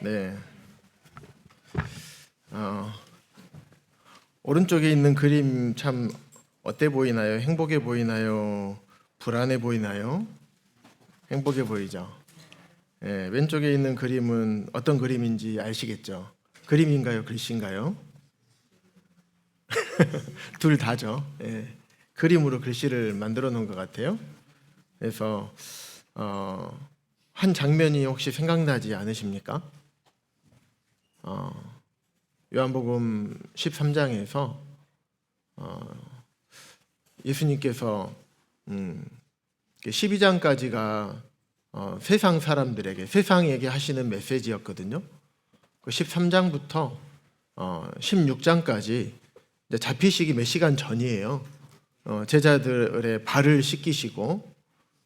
네. 오른쪽에 있는 그림 참 어때 보이나요? 행복해 보이나요? 불안해 보이나요? 행복해 보이죠? 네, 왼쪽에 있는 그림은 어떤 그림인지 아시겠죠? 그림인가요? 글씨인가요? 둘 다죠. 네, 그림으로 글씨를 만들어 놓은 것 같아요. 그래서 한 장면이 혹시 생각나지 않으십니까? 요한복음 13장에서 예수님께서 12장까지가 세상 사람들에게, 세상에게 하시는 메시지였거든요. 그 13장부터 16장까지 잡히시기 몇 시간 전이에요. 제자들의 발을 씻기시고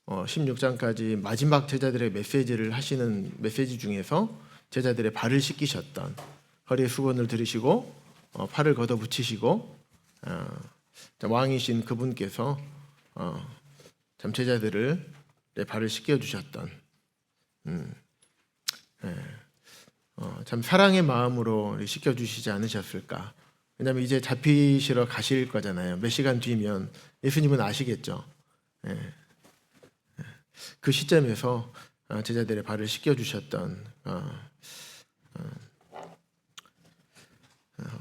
16장까지 마지막 제자들의 메시지를 하시는 메시지 중에서 제자들의 발을 씻기셨던, 허리에 수건을 들으시고 팔을 걷어붙이시고 왕이신 그분께서 참 제자들을 발을 씻겨주셨던 참 사랑의 마음으로 씻겨주시지 않으셨을까. 왜냐하면 이제 잡히시러 가실 거잖아요. 몇 시간 뒤면. 예수님은 아시겠죠. 그 시점에서 제자들의 발을 씻겨주셨던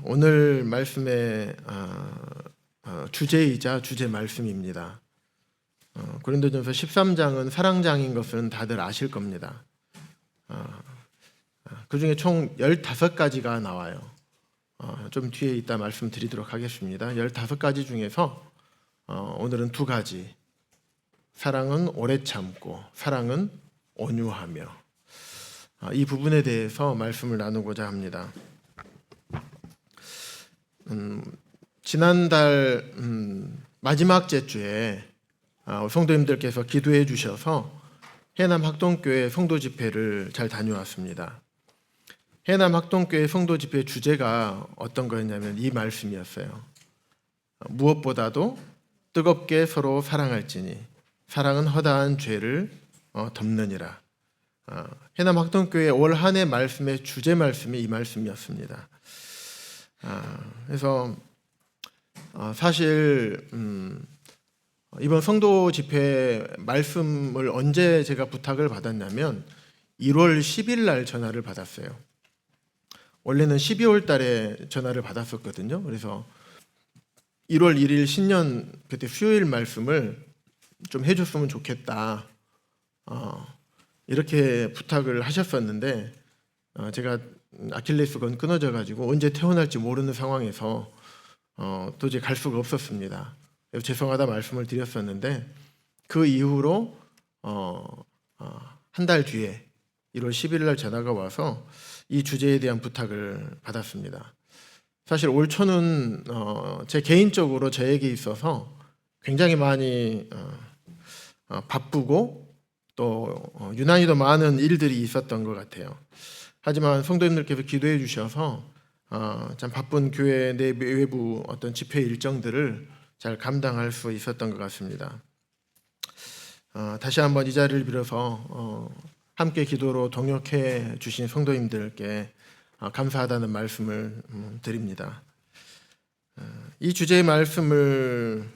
오늘 말씀의 주제이자 주제 말씀입니다. 고린도전서 13장은 사랑장인 것은 다들 아실 겁니다. 그 중에 총 15가지가 나와요. 좀 뒤에 이따 말씀드리도록 하겠습니다. 15가지 중에서 오늘은 2가지. 사랑은 오래 참고, 사랑은 온유하며. 이 부분에 대해서 말씀을 나누고자 합니다. 지난달 마지막 주에 성도님들께서 기도해 주셔서 해남 학동교회 성도 집회를 잘 다녀왔습니다. 해남 학동교회 성도 집회 주제가 어떤 거였냐면 이 말씀이었어요. 무엇보다도 뜨겁게 서로 사랑할지니 사랑은 허다한 죄를 덮느니라. 해남 학동교회 올 한 해 말씀의 주제 말씀이 이 말씀이었습니다. 그래서 사실 이번 성도 집회 말씀을 언제 제가 부탁을 받았냐면 1월 10일 날 전화를 받았어요. 원래는 12월 달에 전화를 받았었거든요. 그래서 1월 1일 신년 그때 수요일 말씀을 좀 해줬으면 좋겠다. 이렇게 부탁을 하셨었는데 제가 아킬레스건 끊어져 가지고 언제 퇴원할지 모르는 상황에서 도저히 갈 수가 없었습니다. 죄송하다 말씀을 드렸었는데 그 이후로 한 달 뒤에 1월 11일 날 전화가 와서 이 주제에 대한 부탁을 받았습니다. 사실 올 초는 제 개인적으로 저에게 있어서 굉장히 많이 바쁘고 또 유난히도 많은 일들이 있었던 것 같아요. 하지만 성도님들께서 기도해 주셔서 참 바쁜 교회 내 외부 어떤 집회 일정들을 잘 감당할 수 있었던 것 같습니다. 다시 한번 이 자리를 빌어서 함께 기도로 동역해 주신 성도님들께 감사하다는 말씀을 드립니다. 이 주제의 말씀을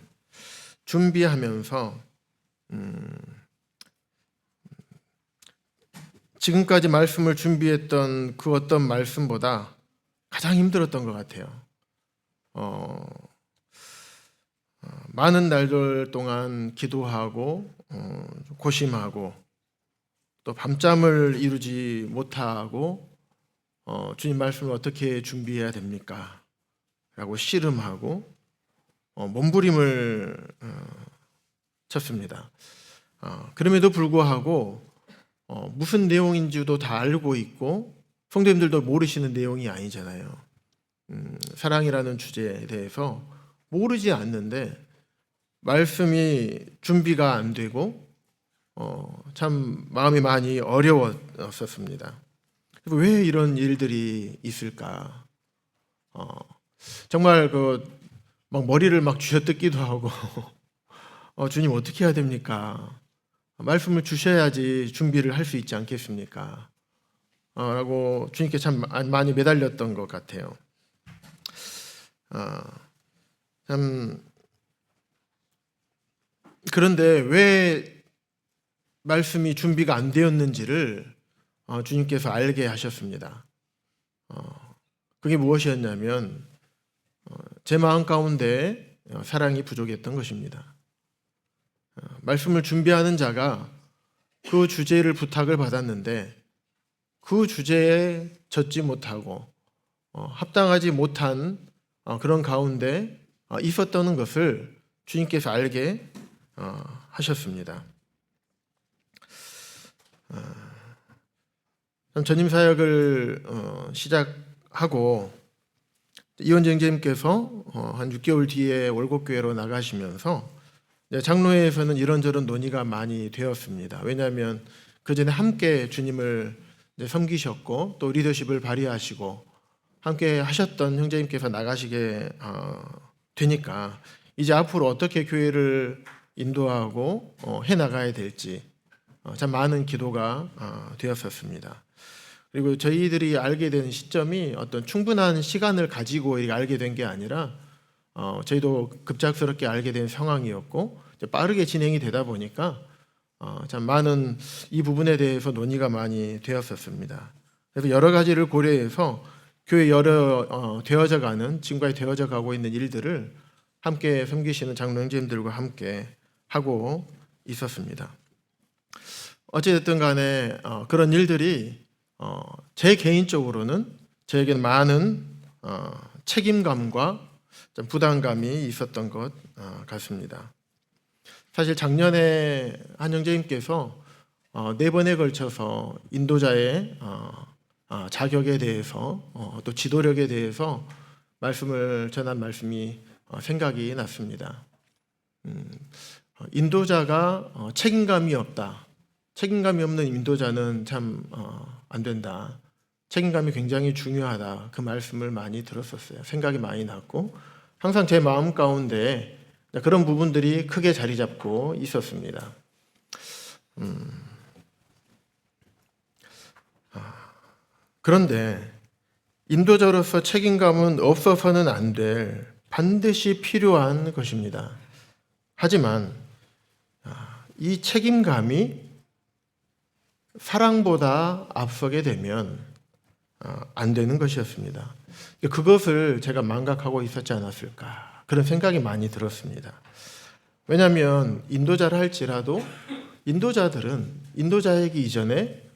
준비하면서 지금까지 말씀을 준비했던 그 어떤 말씀보다 가장 힘들었던 것 같아요. 많은 날들 동안 기도하고 고심하고 또 밤잠을 이루지 못하고 주님 말씀을 어떻게 준비해야 됩니까? 라고 씨름하고 몸부림을 쳤습니다. 그럼에도 불구하고 무슨 내용인지도 다 알고 있고 성도님들도 모르시는 내용이 아니잖아요. 사랑이라는 주제에 대해서 모르지 않는데 말씀이 준비가 안 되고 참 마음이 많이 어려웠었습니다. 왜 이런 일들이 있을까? 정말 막 머리를 막 쥐어뜯기도 하고 주님 어떻게 해야 됩니까? 말씀을 주셔야지 준비를 할 수 있지 않겠습니까? 라고 주님께 참 많이 매달렸던 것 같아요. 참 그런데 왜 말씀이 준비가 안 되었는지를 주님께서 알게 하셨습니다. 그게 무엇이었냐면 제 마음 가운데 사랑이 부족했던 것입니다. 말씀을 준비하는 자가 그 주제를 부탁을 받았는데 그 주제에 젖지 못하고 합당하지 못한 그런 가운데 있었던 것을 주님께서 알게 하셨습니다. 전임 사역을 시작하고 이원재 형제님께서 한 6개월 뒤에 월곡교회로 나가시면서 장로회에서는 이런저런 논의가 많이 되었습니다. 왜냐하면 그 전에 함께 주님을 섬기셨고 또 리더십을 발휘하시고 함께 하셨던 형제님께서 나가시게 되니까 이제 앞으로 어떻게 교회를 인도하고 해나가야 될지 참 많은 기도가 되었었습니다. 그리고 저희들이 알게 된 시점이 어떤 충분한 시간을 가지고 알게 된 게 아니라 저희도 급작스럽게 알게 된 상황이었고 빠르게 진행이 되다 보니까 참 많은 이 부분에 대해서 논의가 많이 되었었습니다. 그래서 여러 가지를 고려해서 교회 여러 되어져가는 지금까지 되어져 가고 있는 일들을 함께 섬기시는 장로 형제님들과 함께 하고 있었습니다. 어찌됐든 간에 그런 일들이 제 개인적으로는 저에게는 많은 책임감과 좀 부담감이 있었던 것 같습니다. 사실 작년에 한 형제님께서 4번에 걸쳐서 인도자의 자격에 대해서 또 지도력에 대해서 말씀을 전한 말씀이 생각이 났습니다. 인도자가 책임감이 없다. 책임감이 없는 인도자는 참 안 된다. 책임감이 굉장히 중요하다. 그 말씀을 많이 들었었어요. 생각이 많이 났고 항상 제 마음 가운데 그런 부분들이 크게 자리 잡고 있었습니다. 그런데 인도자로서 책임감은 없어서는 안 될 반드시 필요한 것입니다. 하지만 이 책임감이 사랑보다 앞서게 되면 안 되는 것이었습니다. 그것을 제가 망각하고 있었지 않았을까 그런 생각이 많이 들었습니다. 왜냐하면 인도자를 할지라도 인도자들은 인도자이기 이전에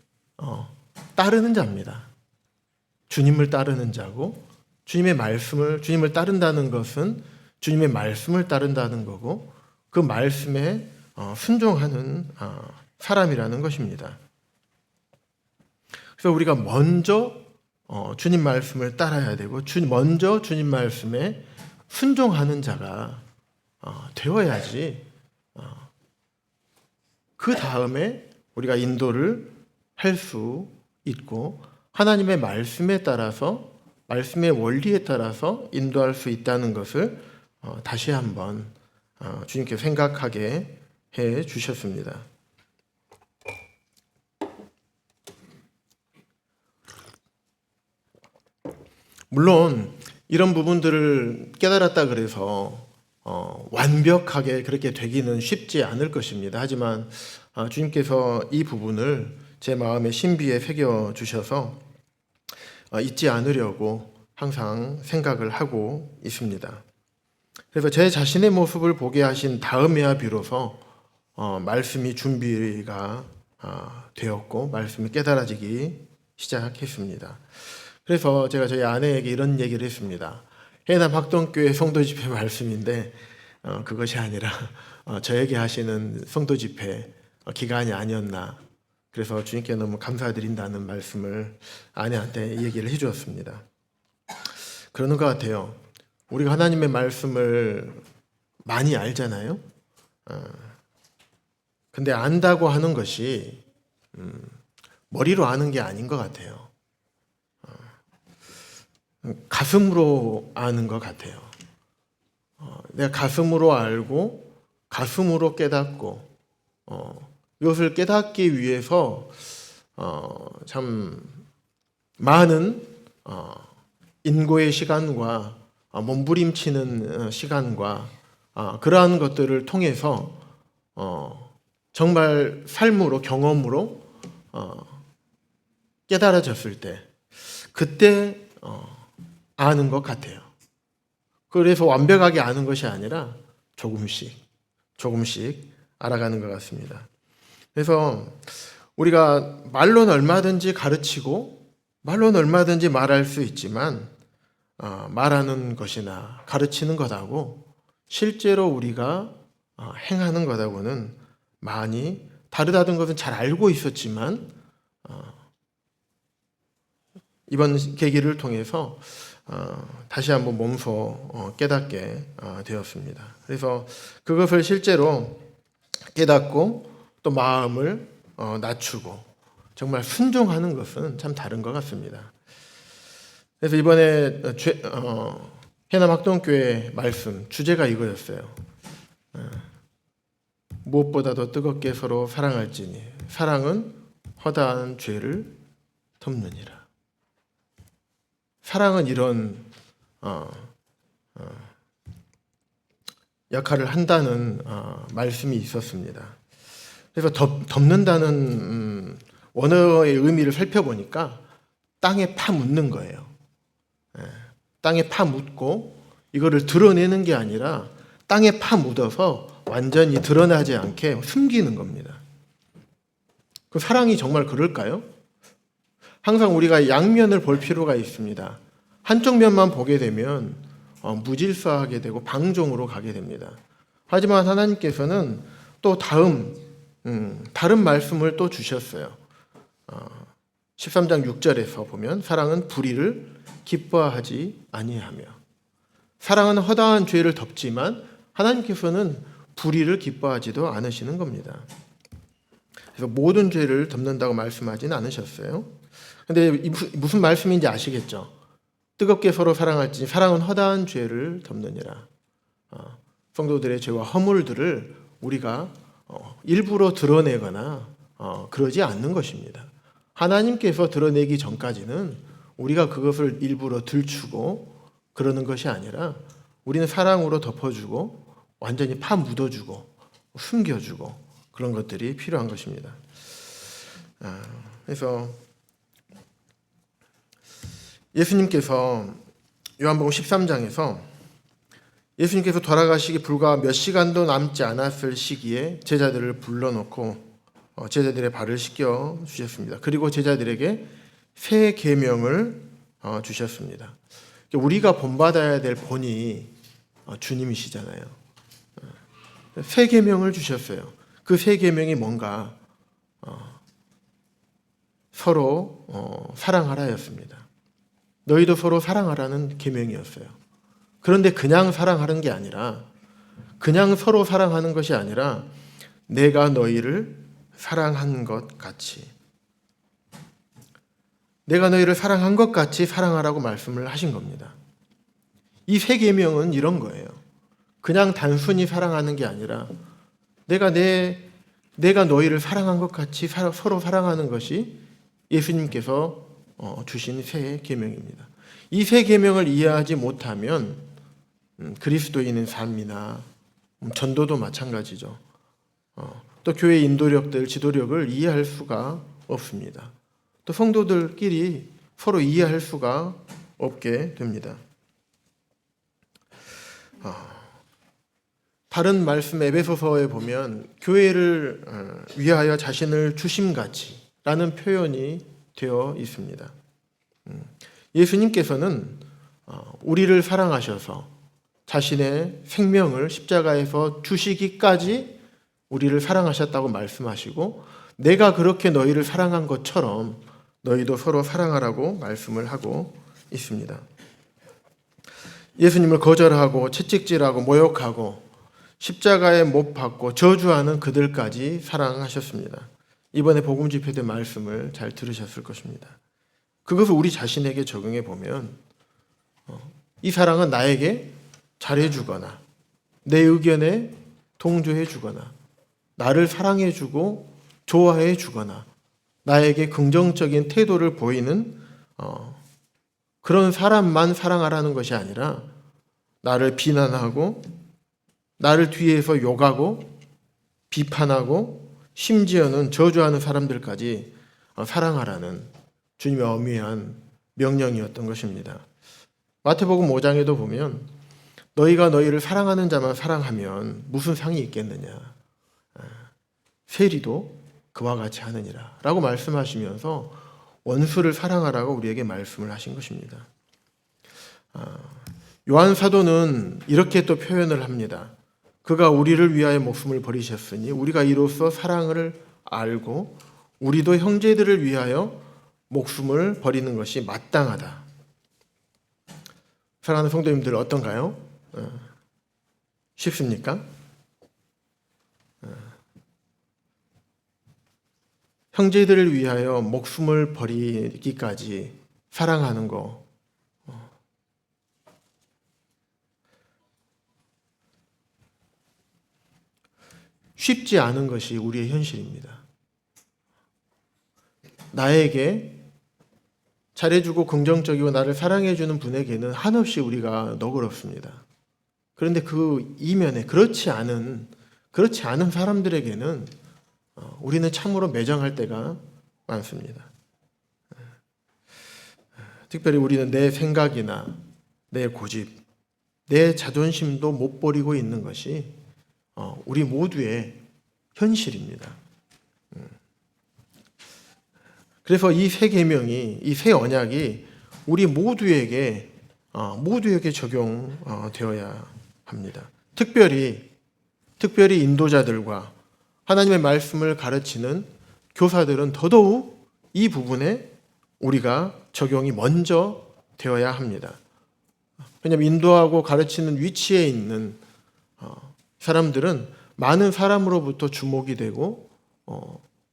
따르는 자입니다. 주님을 따르는 자고 주님을 따른다는 것은 주님의 말씀을 따른다는 거고 그 말씀에 순종하는 사람이라는 것입니다. 그래서 우리가 먼저 주님 말씀을 따라야 되고 먼저 주님 말씀에 순종하는 자가 되어야지 그 다음에 우리가 인도를 할 수 있고 하나님의 말씀에 따라서 말씀의 원리에 따라서 인도할 수 있다는 것을 다시 한번 주님께서 생각하게 해 주셨습니다. 물론 이런 부분들을 깨달았다 그래서 완벽하게 그렇게 되기는 쉽지 않을 것입니다. 하지만 주님께서 이 부분을 제 마음의 신비에 새겨 주셔서 잊지 않으려고 항상 생각을 하고 있습니다. 그래서 제 자신의 모습을 보게 하신 다음에야 비로소 말씀이 준비가 되었고 말씀이 깨달아지기 시작했습니다. 그래서 제가 저희 아내에게 이런 얘기를 했습니다. 해남 학동교회 성도 집회 말씀인데 그것이 아니라 저에게 하시는 성도 집회 기간이 아니었나. 그래서 주님께 너무 감사드린다는 말씀을 아내한테 얘기를 해주었습니다. 그러는 것 같아요. 우리가 하나님의 말씀을 많이 알잖아요. 근데 안다고 하는 것이 머리로 아는 게 아닌 것 같아요. 가슴으로 아는 것 같아요. 내가 가슴으로 알고 가슴으로 깨닫고 이것을 깨닫기 위해서 참 많은 인고의 시간과 몸부림치는 시간과 그러한 것들을 통해서 정말 삶으로 경험으로 깨달아졌을 때 그때 아는 것 같아요. 그래서 완벽하게 아는 것이 아니라 조금씩 알아가는 것 같습니다. 그래서 우리가 말로는 얼마든지 가르치고 말로는 얼마든지 말할 수 있지만 말하는 것이나 가르치는 것하고 실제로 우리가 행하는 것하고는 많이 다르다는 것은 잘 알고 있었지만 이번 계기를 통해서 다시 한번 몸소 깨닫게 되었습니다. 그래서 그것을 실제로 깨닫고 또 마음을 낮추고 정말 순종하는 것은 참 다른 것 같습니다. 그래서 이번에 해남학동교회 말씀 주제가 이거였어요. 무엇보다도 뜨겁게 서로 사랑할지니 사랑은 허다한 죄를 덮느니라. 사랑은 이런 역할을 한다는 말씀이 있었습니다. 그래서 덮는다는 원어의 의미를 살펴보니까 땅에 파묻는 거예요. 땅에 파묻고 이거를 드러내는 게 아니라 땅에 파묻어서 완전히 드러나지 않게 숨기는 겁니다. 그 사랑이 정말 그럴까요? 항상 우리가 양면을 볼 필요가 있습니다. 한쪽 면만 보게 되면 무질서하게 되고 방종으로 가게 됩니다. 하지만 하나님께서는 또 다른 말씀을 또 주셨어요. 13장 6절에서 보면 사랑은 불의를 기뻐하지 아니하며, 사랑은 허다한 죄를 덮지만 하나님께서는 불의를 기뻐하지도 않으시는 겁니다. 그래서 모든 죄를 덮는다고 말씀하지는 않으셨어요. 근데 무슨 말씀인지 아시겠죠? 뜨겁게 서로 사랑할지 사랑은 허다한 죄를 덮느니라. 성도들의 죄와 허물들을 우리가 일부러 드러내거나 그러지 않는 것입니다. 하나님께서 드러내기 전까지는 우리가 그것을 일부러 들추고 그러는 것이 아니라 우리는 사랑으로 덮어주고 완전히 파묻어주고 숨겨주고 그런 것들이 필요한 것입니다. 그래서 예수님께서 요한복음 13장에서 예수님께서 돌아가시기 불과 몇 시간도 남지 않았을 시기에 제자들을 불러놓고 제자들의 발을 씻겨 주셨습니다. 그리고 제자들에게 새 계명을 주셨습니다. 우리가 본받아야 될 본이 주님이시잖아요. 새 계명을 주셨어요. 그 새 계명이 뭔가 서로 사랑하라였습니다. 너희도 서로 사랑하라는 계명이었어요. 그런데 그냥 사랑하는 게 아니라 그냥 서로 사랑하는 것이 아니라 내가 너희를 사랑한 것 같이 내가 너희를 사랑한 것 같이 사랑하라고 말씀을 하신 겁니다. 이 새 계명은 이런 거예요. 그냥 단순히 사랑하는 게 아니라 내가 너희를 사랑한 것 같이 서로 사랑하는 것이 예수님께서 주신 새 계명입니다. 이 새 계명을 이해하지 못하면 그리스도인의 삶이나 전도도 마찬가지죠. 또 교회 인도력들, 지도력을 이해할 수가 없습니다. 또 성도들끼리 서로 이해할 수가 없게 됩니다. 다른 말씀 에베소서에 보면 교회를 위하여 자신을 주심같이 라는 표현이 되어 있습니다. 예수님께서는 우리를 사랑하셔서 자신의 생명을 십자가에서 주시기까지 우리를 사랑하셨다고 말씀하시고 내가 그렇게 너희를 사랑한 것처럼 너희도 서로 사랑하라고 말씀을 하고 있습니다. 예수님을 거절하고 채찍질하고 모욕하고 십자가에 못 박고 저주하는 그들까지 사랑하셨습니다. 이번에 복음 집회 때 말씀을 잘 들으셨을 것입니다. 그것을 우리 자신에게 적용해 보면 이 사랑은 나에게 잘해주거나 내 의견에 동조해주거나 나를 사랑해주고 좋아해주거나 나에게 긍정적인 태도를 보이는 그런 사람만 사랑하라는 것이 아니라 나를 비난하고 나를 뒤에서 욕하고 비판하고 심지어는 저주하는 사람들까지 사랑하라는 주님의 엄미한 명령이었던 것입니다. 마태복음 5장에도 보면 너희가 너희를 사랑하는 자만 사랑하면 무슨 상이 있겠느냐. 세리도 그와 같이 하느니라 라고 말씀하시면서 원수를 사랑하라고 우리에게 말씀을 하신 것입니다. 요한 사도는 이렇게 또 표현을 합니다. 그가 우리를 위하여 목숨을 버리셨으니 우리가 이로써 사랑을 알고 우리도 형제들을 위하여 목숨을 버리는 것이 마땅하다. 사랑하는 성도님들 어떤가요? 쉽습니까? 형제들을 위하여 목숨을 버리기까지 사랑하는 거 쉽지 않은 것이 우리의 현실입니다. 나에게 잘해주고 긍정적이고 나를 사랑해주는 분에게는 한없이 우리가 너그럽습니다. 그런데 그 이면에 그렇지 않은 사람들에게는 우리는 참으로 매정할 때가 많습니다. 특별히 우리는 내 생각이나 내 고집, 내 자존심도 못 버리고 있는 것이 우리 모두의 현실입니다. 그래서 이 새 계명이, 이 새 언약이 우리 모두에게 적용되어야 합니다. 특별히 인도자들과 하나님의 말씀을 가르치는 교사들은 더더욱 이 부분에 우리가 적용이 먼저 되어야 합니다. 왜냐하면 인도하고 가르치는 위치에 있는 사람들은 많은 사람으로부터 주목이 되고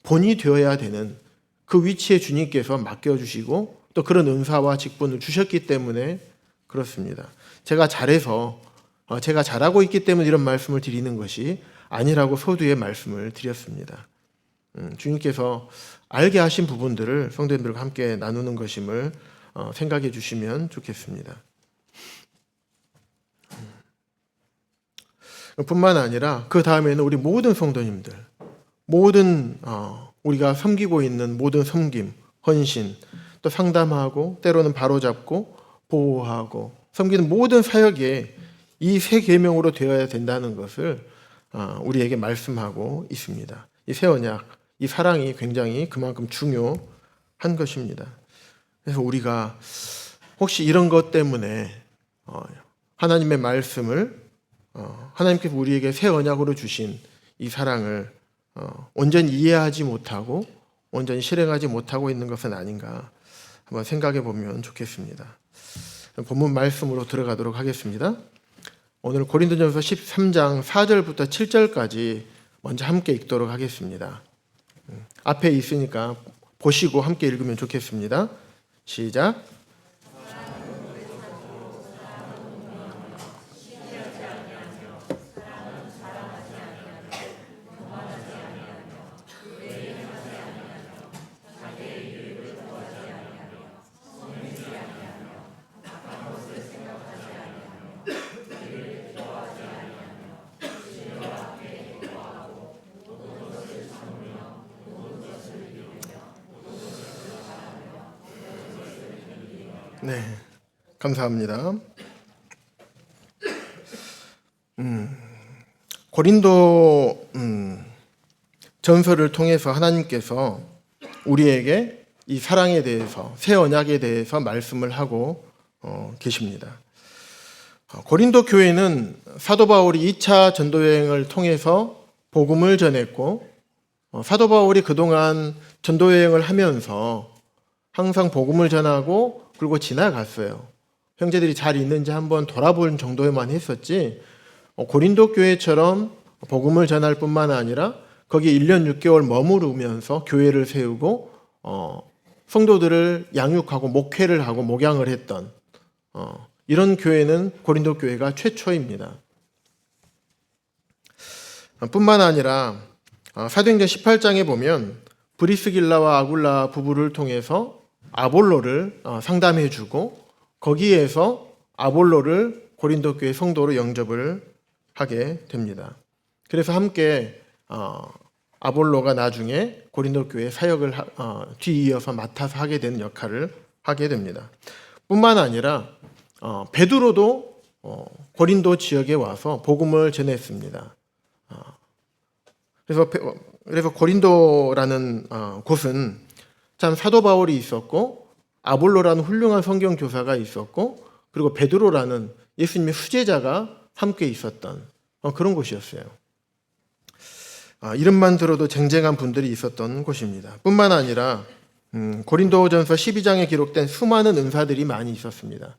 본이 되어야 되는 그 위치에 주님께서 맡겨주시고 또 그런 은사와 직분을 주셨기 때문에 그렇습니다. 제가 잘하고 있기 때문에 이런 말씀을 드리는 것이 아니라고 서두에 말씀을 드렸습니다. 주님께서 알게 하신 부분들을 성도님들과 함께 나누는 것임을 생각해 주시면 좋겠습니다. 뿐만 아니라 그 다음에는 우리 모든 성도님들, 모든 우리가 섬기고 있는 모든 섬김, 헌신, 또 상담하고 때로는 바로잡고 보호하고 섬기는 모든 사역에 이 새 계명으로 되어야 된다는 것을 우리에게 말씀하고 있습니다. 이 새 언약, 이 사랑이 굉장히 그만큼 중요한 것입니다. 그래서 우리가 혹시 이런 것 때문에 하나님의 말씀을 하나님께서 우리에게 새 언약으로 주신 이 사랑을 온전히 이해하지 못하고 온전히 실행하지 못하고 있는 것은 아닌가 한번 생각해 보면 좋겠습니다. 본문 말씀으로 들어가도록 하겠습니다. 오늘 고린도전서 13장 4절부터 7절까지 먼저 함께 읽도록 하겠습니다. 앞에 있으니까 보시고 함께 읽으면 좋겠습니다. 시작. 네, 감사합니다. 고린도 전서를 통해서 하나님께서 우리에게 이 사랑에 대해서, 새 언약에 대해서 말씀을 하고 계십니다. 고린도 교회는 사도 바울이 2차 전도 여행을 통해서 복음을 전했고, 사도 바울이 그동안 전도 여행을 하면서 항상 복음을 전하고 그리고 지나갔어요. 형제들이 잘 있는지 한번 돌아볼 정도에만 했었지, 고린도 교회처럼 복음을 전할 뿐만 아니라 거기 1년 6개월 머무르면서 교회를 세우고 성도들을 양육하고 목회를 하고 목양을 했던 이런 교회는 고린도 교회가 최초입니다. 뿐만 아니라 사도행전 18장에 보면 브리스길라와 아굴라 부부를 통해서 아볼로를 상담해주고 거기에서 아볼로를 고린도 교회 성도로 영접을 하게 됩니다. 그래서 함께 아볼로가 나중에 고린도 교회 사역을 뒤이어서 맡아서 하게 되는 역할을 하게 됩니다. 뿐만 아니라 베드로도 고린도 지역에 와서 복음을 전했습니다. 그래서 고린도라는 곳은 참 사도 바울이 있었고 아볼로라는 훌륭한 성경 교사가 있었고 그리고 베드로라는 예수님의 수제자가 함께 있었던 그런 곳이었어요. 이름만 들어도 쟁쟁한 분들이 있었던 곳입니다. 뿐만 아니라 고린도전서 12장에 기록된 수많은 은사들이 많이 있었습니다.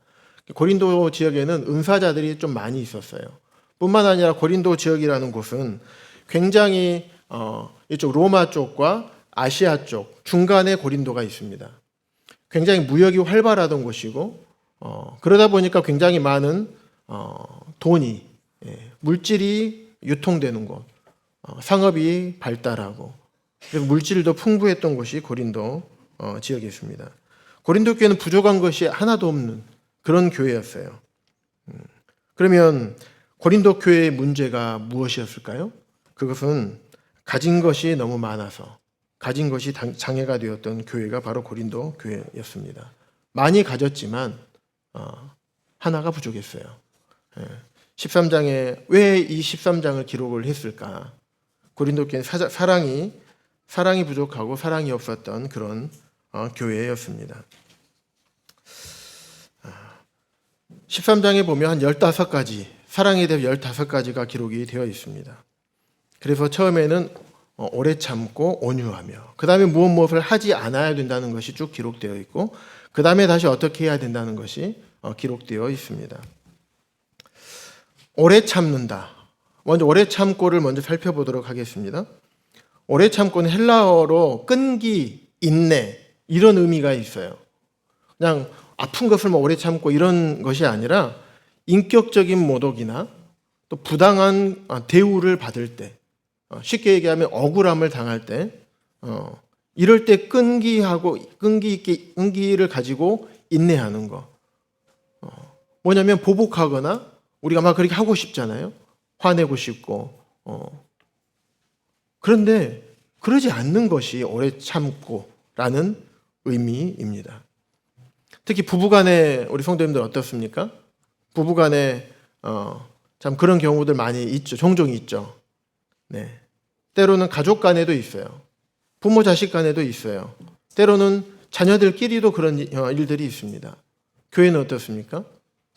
고린도 지역에는 은사자들이 좀 많이 있었어요. 뿐만 아니라 고린도 지역이라는 곳은 굉장히 이쪽 로마 쪽과 아시아 쪽 중간에 고린도가 있습니다. 굉장히 무역이 활발하던 곳이고 그러다 보니까 굉장히 많은 돈이 물질이 유통되는 곳, 상업이 발달하고 그리고 물질도 풍부했던 곳이 고린도 지역에 있습니다. 고린도 교회는 부족한 것이 하나도 없는 그런 교회였어요. 그러면 고린도 교회의 문제가 무엇이었을까요? 그것은 가진 것이 너무 많아서 가진 것이 장애가 되었던 교회가 바로 고린도 교회였습니다. 많이 가졌지만 하나가 부족했어요. 13장에 왜 이 13장을 기록을 했을까? 고린도 교회는 사랑이 부족하고 사랑이 없었던 그런 교회였습니다. 13장에 보면 한 15가지, 사랑에 대해 15가지가 기록이 되어 있습니다. 그래서 처음에는 오래 참고 온유하며 그 다음에 무엇을 하지 않아야 된다는 것이 쭉 기록되어 있고 그 다음에 다시 어떻게 해야 된다는 것이 기록되어 있습니다. 오래 참는다. 먼저 오래 참고를 먼저 살펴보도록 하겠습니다. 오래 참고는 헬라어로 끈기, 인내 이런 의미가 있어요. 그냥 아픈 것을 오래 참고 이런 것이 아니라 인격적인 모독이나 또 부당한 대우를 받을 때 쉽게 얘기하면 억울함을 당할 때 이럴 때 끈기를 가지고 인내하는 거 뭐냐면 보복하거나 우리가 막 그렇게 하고 싶잖아요. 화내고 싶고 그런데 그러지 않는 것이 오래 참고라는 의미입니다. 특히 부부간에 우리 성도님들 어떻습니까? 부부간에 참 그런 경우들 많이 있죠. 종종 있죠. 네. 때로는 가족 간에도 있어요. 부모 자식 간에도 있어요. 때로는 자녀들끼리도 그런 일들이 있습니다. 교회는 어떻습니까?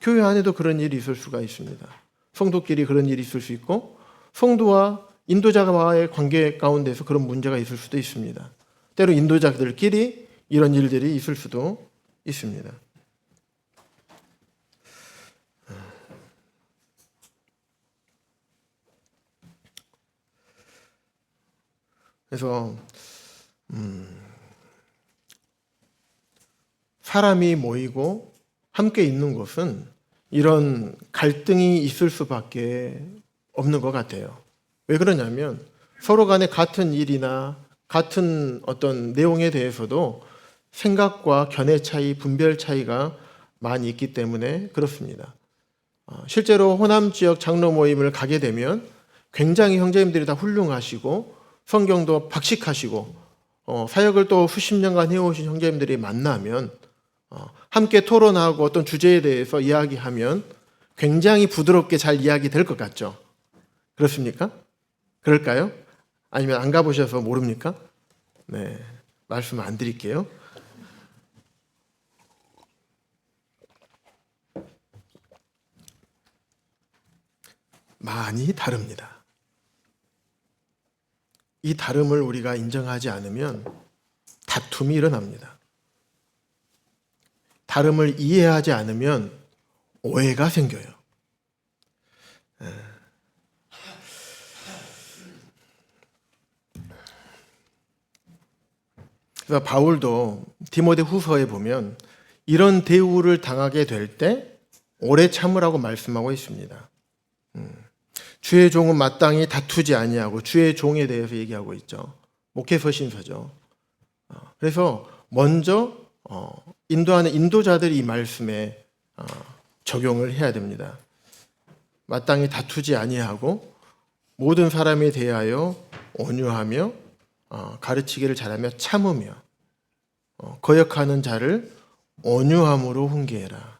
교회 안에도 그런 일이 있을 수가 있습니다. 성도끼리 그런 일이 있을 수 있고 성도와 인도자와의 관계 가운데서 그런 문제가 있을 수도 있습니다. 때로 인도자들끼리 이런 일들이 있을 수도 있습니다. 그래서 사람이 모이고 함께 있는 곳은 이런 갈등이 있을 수밖에 없는 것 같아요. 왜 그러냐면 서로 간에 같은 일이나 같은 어떤 내용에 대해서도 생각과 견해 차이, 분별 차이가 많이 있기 때문에 그렇습니다. 실제로 호남 지역 장로 모임을 가게 되면 굉장히 형제님들이 다 훌륭하시고 성경도 박식하시고 사역을 또 수십 년간 해오신 형제님들이 만나면 함께 토론하고 어떤 주제에 대해서 이야기하면 굉장히 부드럽게 잘 이야기될 것 같죠? 그렇습니까? 그럴까요? 아니면 안 가보셔서 모릅니까? 네, 말씀 안 드릴게요. 많이 다릅니다. 이 다름을 우리가 인정하지 않으면 다툼이 일어납니다. 다름을 이해하지 않으면 오해가 생겨요. 그래서 바울도 디모데 후서에 보면 이런 대우를 당하게 될 때 오래 참으라고 말씀하고 있습니다. 주의 종은 마땅히 다투지 아니하고 주의 종에 대해서 얘기하고 있죠. 목회서 신서죠. 그래서 먼저 인도하는 인도자들이 이 말씀에 적용을 해야 됩니다. 마땅히 다투지 아니하고 모든 사람에 대하여 온유하며 가르치기를 잘하며 참으며 거역하는 자를 온유함으로 훈계해라.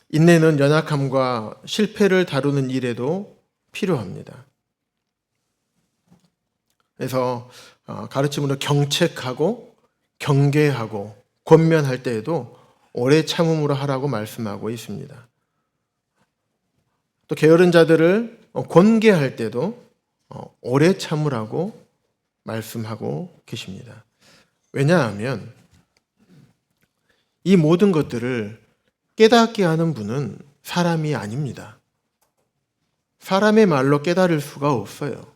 인내는 연약함과 실패를 다루는 일에도 필요합니다. 그래서 가르침으로 경책하고 경계하고 권면할 때에도 오래 참음으로 하라고 말씀하고 있습니다. 또 게으른 자들을 권계할 때도 오래 참으라고 말씀하고 계십니다. 왜냐하면 이 모든 것들을 깨닫게 하는 분은 사람이 아닙니다. 사람의 말로 깨달을 수가 없어요.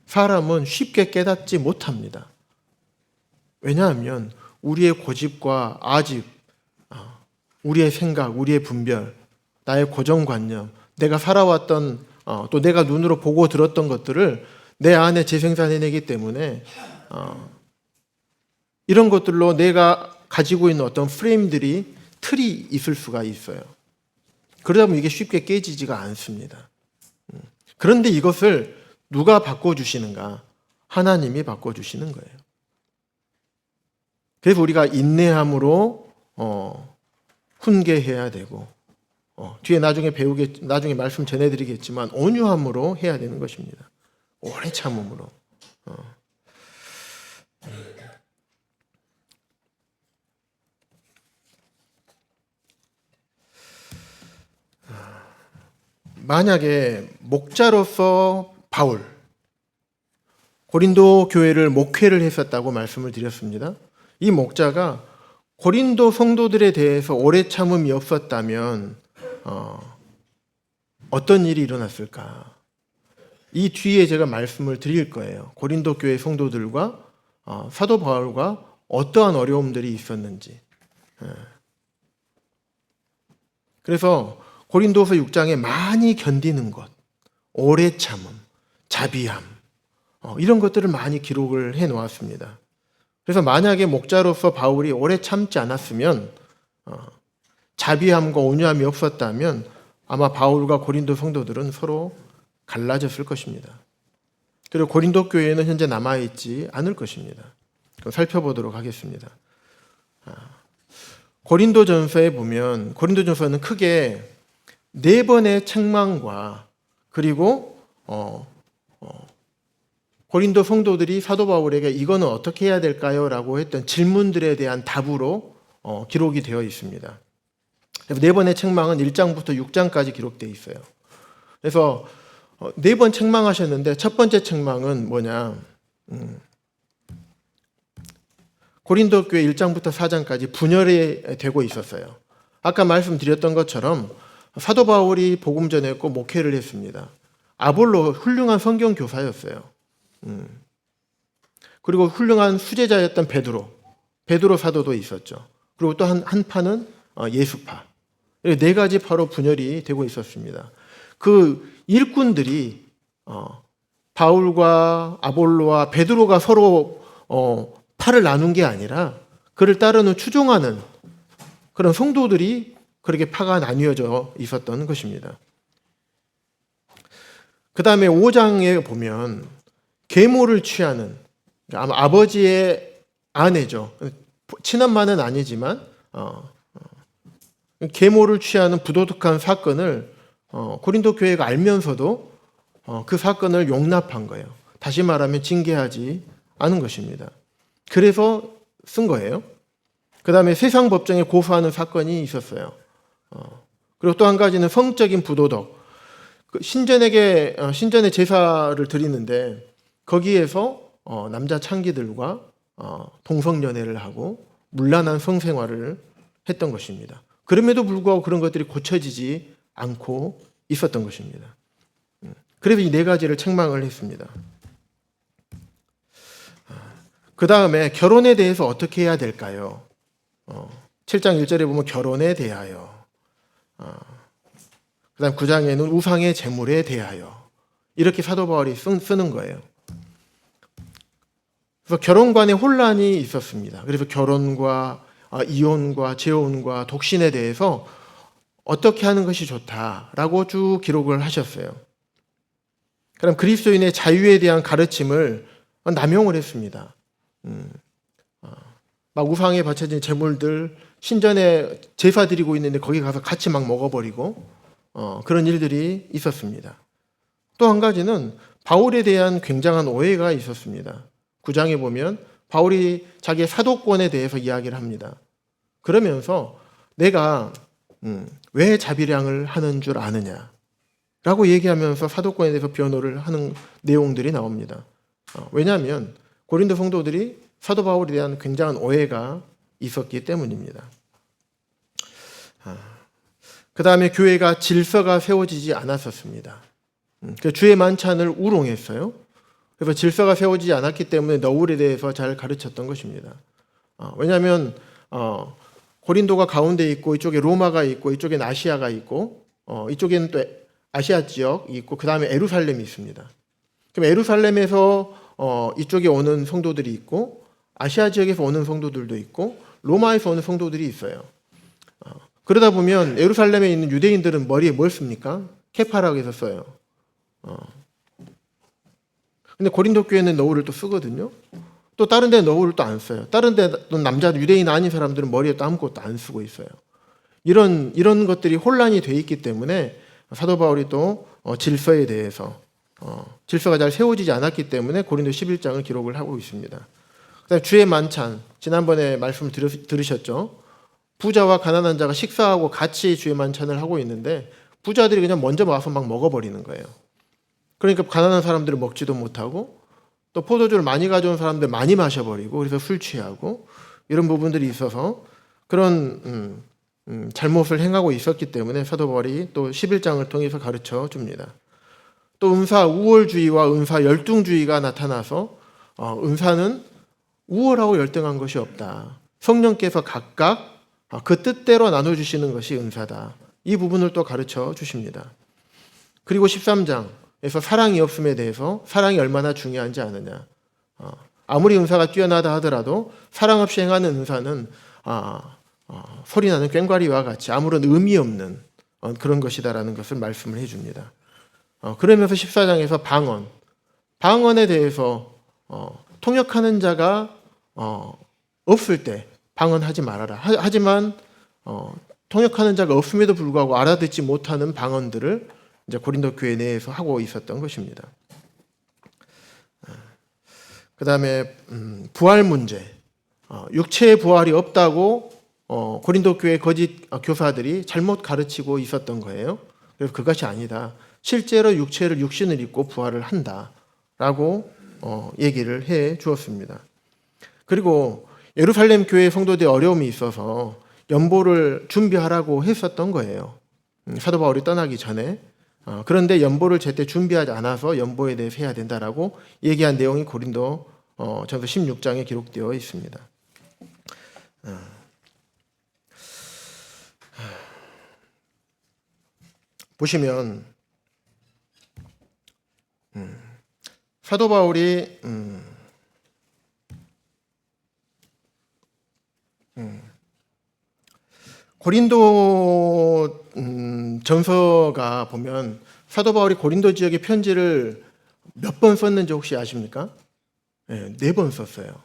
사람은 쉽게 깨닫지 못합니다. 왜냐하면 우리의 고집과 아집, 우리의 생각, 우리의 분별, 나의 고정관념, 내가 살아왔던 또 내가 눈으로 보고 들었던 것들을 내 안에 재생산해내기 때문에 이런 것들로 내가 가지고 있는 어떤 프레임들이 틀이 있을 수가 있어요. 그러다 보면 이게 쉽게 깨지지가 않습니다. 그런데 이것을 누가 바꿔주시는가? 하나님이 바꿔주시는 거예요. 그래서 우리가 인내함으로 훈계해야 되고 뒤에 나중에 말씀 전해드리겠지만 온유함으로 해야 되는 것입니다. 오래 참음으로. 만약에 목자로서 바울, 고린도 교회를 목회를 했었다고 말씀을 드렸습니다. 이 목자가 고린도 성도들에 대해서 오래 참음이 없었다면 어떤 일이 일어났을까? 이 뒤에 제가 말씀을 드릴 거예요. 고린도 교회 성도들과 사도 바울과 어떠한 어려움들이 있었는지. 그래서 고린도서 6장에 많이 견디는 것, 오래 참음, 자비함 이런 것들을 많이 기록을 해 놓았습니다. 그래서 만약에 목자로서 바울이 오래 참지 않았으면 자비함과 온유함이 없었다면 아마 바울과 고린도 성도들은 서로 갈라졌을 것입니다. 그리고 고린도 교회는 현재 남아있지 않을 것입니다. 그럼 살펴보도록 하겠습니다. 고린도전서에 보면 고린도전서는 크게 4번의 책망과 그리고 고린도 성도들이 사도 바울에게 이거는 어떻게 해야 될까요? 라고 했던 질문들에 대한 답으로 기록이 되어 있습니다. 4번의 책망은 1장부터 6장까지 기록되어 있어요. 그래서 4번 책망하셨는데 첫 번째 책망은 뭐냐? 고린도 교회 1장부터 4장까지 분열이 되고 있었어요. 아까 말씀드렸던 것처럼 사도 바울이 복음 전했고 목회를 했습니다. 아볼로 훌륭한 성경 교사였어요. 그리고 훌륭한 수제자였던 베드로 사도도 있었죠. 그리고 또 한 파는 예수파. 4가지 파로 분열이 되고 있었습니다. 그 일꾼들이 바울과 아볼로와 베드로가 서로 파를 나눈 게 아니라 그를 따르는 추종하는 그런 성도들이 그렇게 파가 나뉘어져 있었던 것입니다. 그 다음에 5장에 보면 계모를 취하는 아마 아버지의 아내죠. 친엄마는 아니지만 계모를 취하는 부도덕한 사건을 고린도 교회가 알면서도 그 사건을 용납한 거예요. 다시 말하면 징계하지 않은 것입니다. 그래서 쓴 거예요. 그 다음에 세상 법정에 고소하는 사건이 있었어요. 그리고 또 한 가지는 성적인 부도덕. 신전에 제사를 드리는데 거기에서 남자 창기들과 동성연애를 하고 문란한 성생활을 했던 것입니다. 그럼에도 불구하고 그런 것들이 고쳐지지 않고 있었던 것입니다. 그래서 이 4가지를 책망을 했습니다. 그 다음에 결혼에 대해서 어떻게 해야 될까요? 7장 1절에 보면 결혼에 대하여, 그 다음 9장에는 우상의 제물에 대하여 이렇게 사도 바울이 쓰는 거예요. 그래서 결혼관에 혼란이 있었습니다. 그래서 결혼과 이혼과 재혼과 독신에 대해서 어떻게 하는 것이 좋다라고 쭉 기록을 하셨어요. 그럼 그리스도인의 자유에 대한 가르침을 남용을 했습니다. 막 우상에 바쳐진 제물들 신전에 제사 드리고 있는데 거기 가서 같이 막 먹어버리고 그런 일들이 있었습니다. 또 한 가지는 바울에 대한 굉장한 오해가 있었습니다. 9장에 보면 바울이 자기의 사도권에 대해서 이야기를 합니다. 그러면서 내가 왜 자비량을 하는 줄 아느냐 라고 얘기하면서 사도권에 대해서 변호를 하는 내용들이 나옵니다. 왜냐하면 고린도 성도들이 사도 바울에 대한 굉장한 오해가 있었기 때문입니다. 그 다음에 교회가 질서가 세워지지 않았었습니다. 주의 만찬을 우롱했어요. 그래서 질서가 세워지지 않았기 때문에 너울에 대해서 잘 가르쳤던 것입니다. 왜냐하면 고린도가 가운데 있고 이쪽에 로마가 있고 이쪽엔 아시아가 있고 이쪽에는 또 아시아 지역이 있고 그 다음에 예루살렘이 있습니다. 그럼 예루살렘에서 이쪽에 오는 성도들이 있고 아시아 지역에서 오는 성도들도 있고 로마에서 오는 성도들이 있어요. 그러다 보면 예루살렘에 있는 유대인들은 머리에 뭘 씁니까? 케파라고 해서 써요. 근데 고린도 교회는 너울을 또 쓰거든요. 또 다른 데는 너울을 또 안 써요. 다른 데 남자 유대인 아닌 사람들은 머리에 또 아무것도 안 쓰고 있어요. 이런 것들이 혼란이 돼 있기 때문에 사도 바울이 또 질서에 대해서 질서가 잘 세워지지 않았기 때문에 고린도 11장을 기록을 하고 있습니다. 그다음에 주의 만찬 지난번에 말씀을 들으셨죠. 부자와 가난한 자가 식사하고 같이 주의 만찬을 하고 있는데 부자들이 그냥 먼저 와서 막 먹어버리는 거예요. 그러니까 가난한 사람들은 먹지도 못하고 또 포도주를 많이 가져온 사람들 많이 마셔버리고 그래서 술 취하고 이런 부분들이 있어서 그런 잘못을 행하고 있었기 때문에 사도 바울이 또 11장을 통해서 가르쳐 줍니다. 또 은사 우월주의와 은사 열등주의가 나타나서 은사는 우월하고 열등한 것이 없다. 성령께서 각각 그 뜻대로 나눠주시는 것이 은사다. 이 부분을 또 가르쳐 주십니다. 그리고 13장에서 사랑이 없음에 대해서 사랑이 얼마나 중요한지 아느냐. 아무리 은사가 뛰어나다 하더라도 사랑 없이 행하는 은사는 소리나는 꽹과리와 같이 아무런 의미 없는 그런 것이다라는 것을 말씀을 해줍니다. 그러면서 14장에서 방언에 대해서 통역하는 자가 없을 때 방언하지 말아라. 하지만 통역하는 자가 없음에도 불구하고 알아듣지 못하는 방언들을 이제 고린도 교회 내에서 하고 있었던 것입니다. 그 다음에 부활 문제, 육체의 부활이 없다고 고린도 교회 거짓 교사들이 잘못 가르치고 있었던 거예요. 그래서 그것이 아니다. 실제로 육신을 입고 부활을 한다라고 얘기를 해 주었습니다. 그리고 예루살렘 교회 성도들의 어려움이 있어서 연보를 준비하라고 했었던 거예요. 사도 바울이 떠나기 전에. 그런데 연보를 제때 준비하지 않아서 연보에 대해서 해야 된다라고 얘기한 내용이 고린도 전서 16장에 기록되어 있습니다. 보시면 사도 바울이 고린도 전서가 보면 사도 바울이 고린도 지역의 편지를 몇 번 썼는지 혹시 아십니까? 네, 4번 썼어요.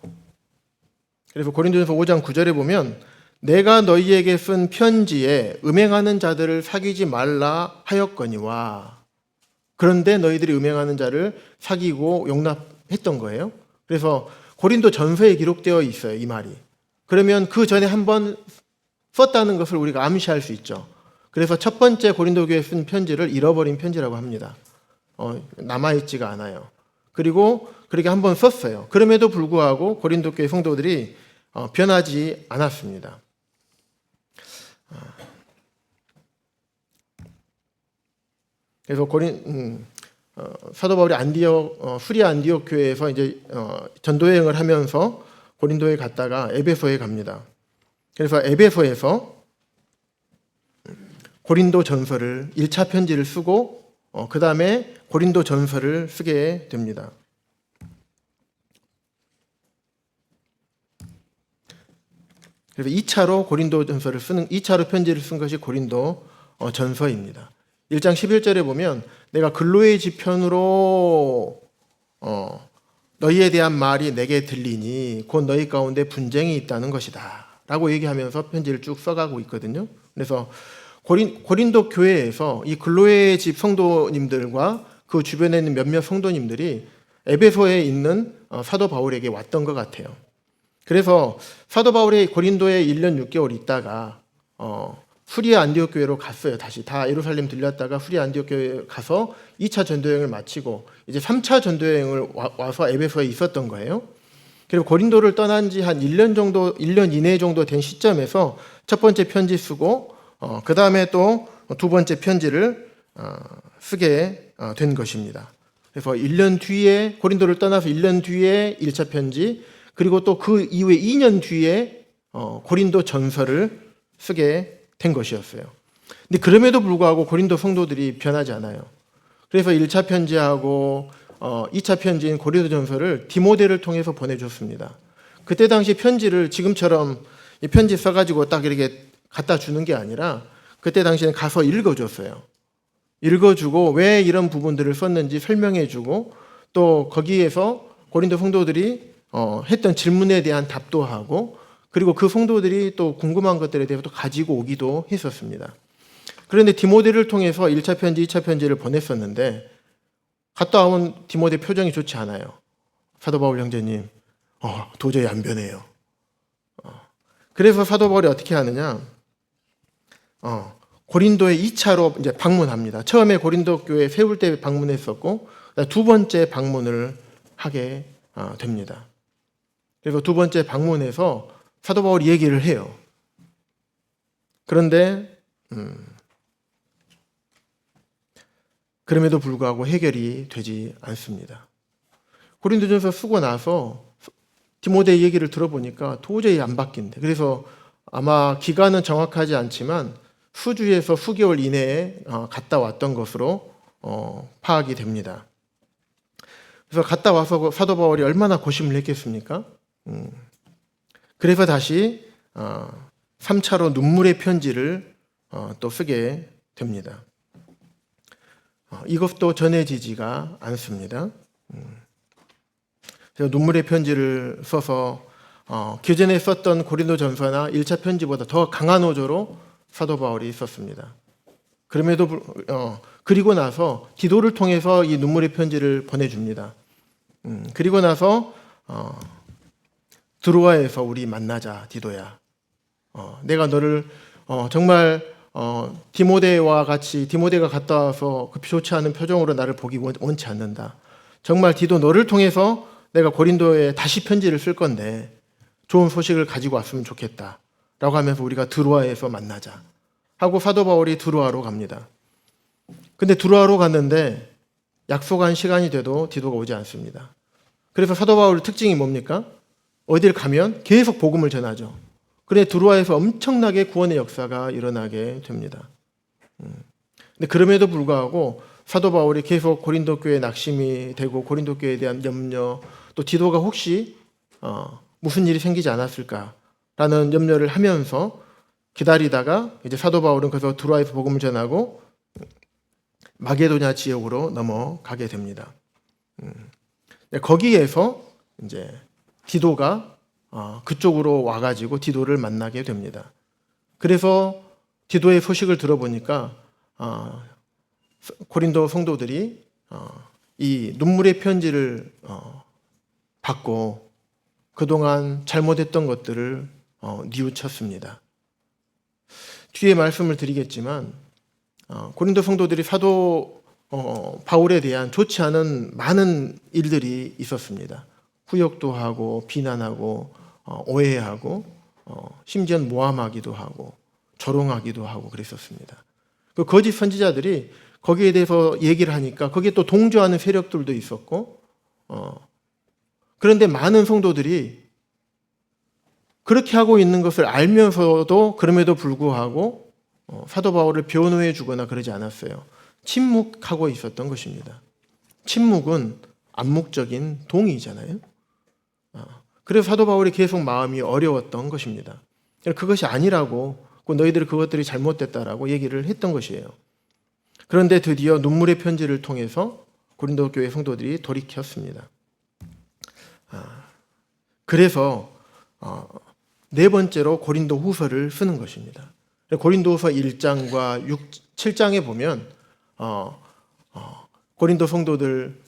그래서 고린도전서 5장 9절에 보면 내가 너희에게 쓴 편지에 음행하는 자들을 사귀지 말라 하였거니와 그런데 너희들이 음행하는 자를 사귀고 용납했던 거예요. 그래서 고린도 전서에 기록되어 있어요, 이 말이. 그러면 그 전에 한번 썼다는 것을 우리가 암시할 수 있죠. 그래서 첫 번째 고린도 교회에 쓴 편지를 잃어버린 편지라고 합니다. 남아있지가 않아요. 그리고 그렇게 한번 썼어요. 그럼에도 불구하고 고린도 교회 성도들이 변하지 않았습니다. 그래서 사도 바울이 수리아 안디옥 교회에서 이제 전도 여행을 하면서 고린도에 갔다가 에베소에 갑니다. 그래서 에베소에서 고린도 전서를 1차 편지를 쓰고 그 다음에 고린도 전서를 쓰게 됩니다. 그래서 2차로 고린도 전서를 쓰는 2차로 편지를 쓴 것이 고린도 전서입니다. 1장 11절에 보면 내가 근로의 지편으로 너희에 대한 말이 내게 들리니 곧 너희 가운데 분쟁이 있다는 것이다 라고 얘기하면서 편지를 쭉 써가고 있거든요. 그래서 고린도 교회에서 이 근로의 집 성도님들과 그 주변에 있는 몇몇 성도님들이 에베소에 있는 사도 바울에게 왔던 것 같아요. 그래서 사도 바울이 고린도에 1년 6개월 있다가 수리아 안디옥 교회로 갔어요. 다시 다 예루살렘 들렸다가 수리아 안디옥 교회에 가서 2차 전도여행을 마치고 이제 3차 전도여행을 와서 에베소에 있었던 거예요. 그리고 고린도를 떠난 지 한 1년 이내 정도 된 시점에서 첫 번째 편지 쓰고 그 다음에 또 두 번째 편지를 쓰게 된 것입니다. 그래서 1년 뒤에 고린도를 떠나서 1년 뒤에 1차 편지, 그리고 또 그 이후에 2년 뒤에 고린도 전서를 쓰게 된 것이었어요. 근데 그럼에도 불구하고 고린도 성도들이 변하지 않아요. 그래서 1차 편지하고 2차 편지인 고린도 전서를 디모데를 통해서 보내줬습니다. 그때 당시 편지를 지금처럼 이 편지 써가지고 딱 이렇게 갖다 주는 게 아니라 그때 당시에는 가서 읽어줬어요. 읽어주고 왜 이런 부분들을 썼는지 설명해주고 또 거기에서 고린도 성도들이 했던 질문에 대한 답도 하고 그리고 그 성도들이 또 궁금한 것들에 대해서 또 가지고 오기도 했었습니다. 그런데 디모데를 통해서 1차 편지, 2차 편지를 보냈었는데 갔다 온 디모데 표정이 좋지 않아요. 사도 바울 형제님, 도저히 안 변해요. 그래서 사도 바울이 어떻게 하느냐? 고린도에 2차로 이제 방문합니다. 처음에 고린도 교회 세울 때 방문했었고 두 번째 방문을 하게 됩니다. 그래서 두 번째 방문해서 사도 바울이 얘기를 해요. 그런데 그럼에도 불구하고 해결이 되지 않습니다. 고린도전서 쓰고 나서 디모데 얘기를 들어보니까 도저히 안 바뀐대. 그래서 아마 기간은 정확하지 않지만 수주에서 수개월 이내에 갔다 왔던 것으로 파악이 됩니다. 그래서 갔다 와서 사도 바울이 얼마나 고심을 했겠습니까? 그래서 다시 3차로 눈물의 편지를 또 쓰게 됩니다. 이것도 전해지지가 않습니다. 그래서 눈물의 편지를 써서 기존에 썼던 고린도 전서나 1차 편지보다 더 강한 어조로 사도 바울이 썼습니다. 그럼에도 그리고 나서 디도를 통해서 이 눈물의 편지를 보내줍니다. 그리고 나서 드로아에서 우리 만나자, 디도야. 내가 너를 정말 디모데와 같이 디모데가 갔다 와서 그 좋지 않은 표정으로 나를 보기 원치 않는다. 정말 디도 너를 통해서 내가 고린도에 다시 편지를 쓸 건데 좋은 소식을 가지고 왔으면 좋겠다 라고 하면서 우리가 드로아에서 만나자 하고 사도 바울이 드로아로 갑니다. 근데 드로아로 갔는데 약속한 시간이 돼도 디도가 오지 않습니다. 그래서 사도 바울의 특징이 뭡니까? 어딜 가면 계속 복음을 전하죠. 그래 드로아에서 엄청나게 구원의 역사가 일어나게 됩니다. 근데 그럼에도 불구하고 사도 바울이 계속 고린도 교회에 낙심이 되고 고린도 교회에 대한 염려, 또 디도가 혹시 무슨 일이 생기지 않았을까라는 염려를 하면서 기다리다가 이제 사도 바울은 그래서 드로아에서 복음을 전하고 마게도냐 지역으로 넘어가게 됩니다. 거기에서 이제 디도가 그쪽으로 와가지고 디도를 만나게 됩니다. 그래서 디도의 소식을 들어보니까 고린도 성도들이 이 눈물의 편지를 받고 그동안 잘못했던 것들을 뉘우쳤습니다. 뒤에 말씀을 드리겠지만 고린도 성도들이 사도 바울에 대한 좋지 않은 많은 일들이 있었습니다. 후욕도 하고 비난하고 오해하고 심지어는 모함하기도 하고 조롱하기도 하고 그랬었습니다. 그 거짓 선지자들이 거기에 대해서 얘기를 하니까 거기에 또 동조하는 세력들도 있었고 그런데 많은 성도들이 그렇게 하고 있는 것을 알면서도 그럼에도 불구하고 사도 바울을 변호해 주거나 그러지 않았어요. 침묵하고 있었던 것입니다. 침묵은 암묵적인 동의잖아요. 그래서 사도 바울이 계속 마음이 어려웠던 것입니다. 그것이 아니라고, 너희들이 그것들이 잘못됐다라고 얘기를 했던 것이에요. 그런데 드디어 눈물의 편지를 통해서 고린도 교회 성도들이 돌이켰습니다. 그래서 네 번째로 고린도 후서를 쓰는 것입니다. 고린도 후서 1장과 7장에 보면 고린도 성도들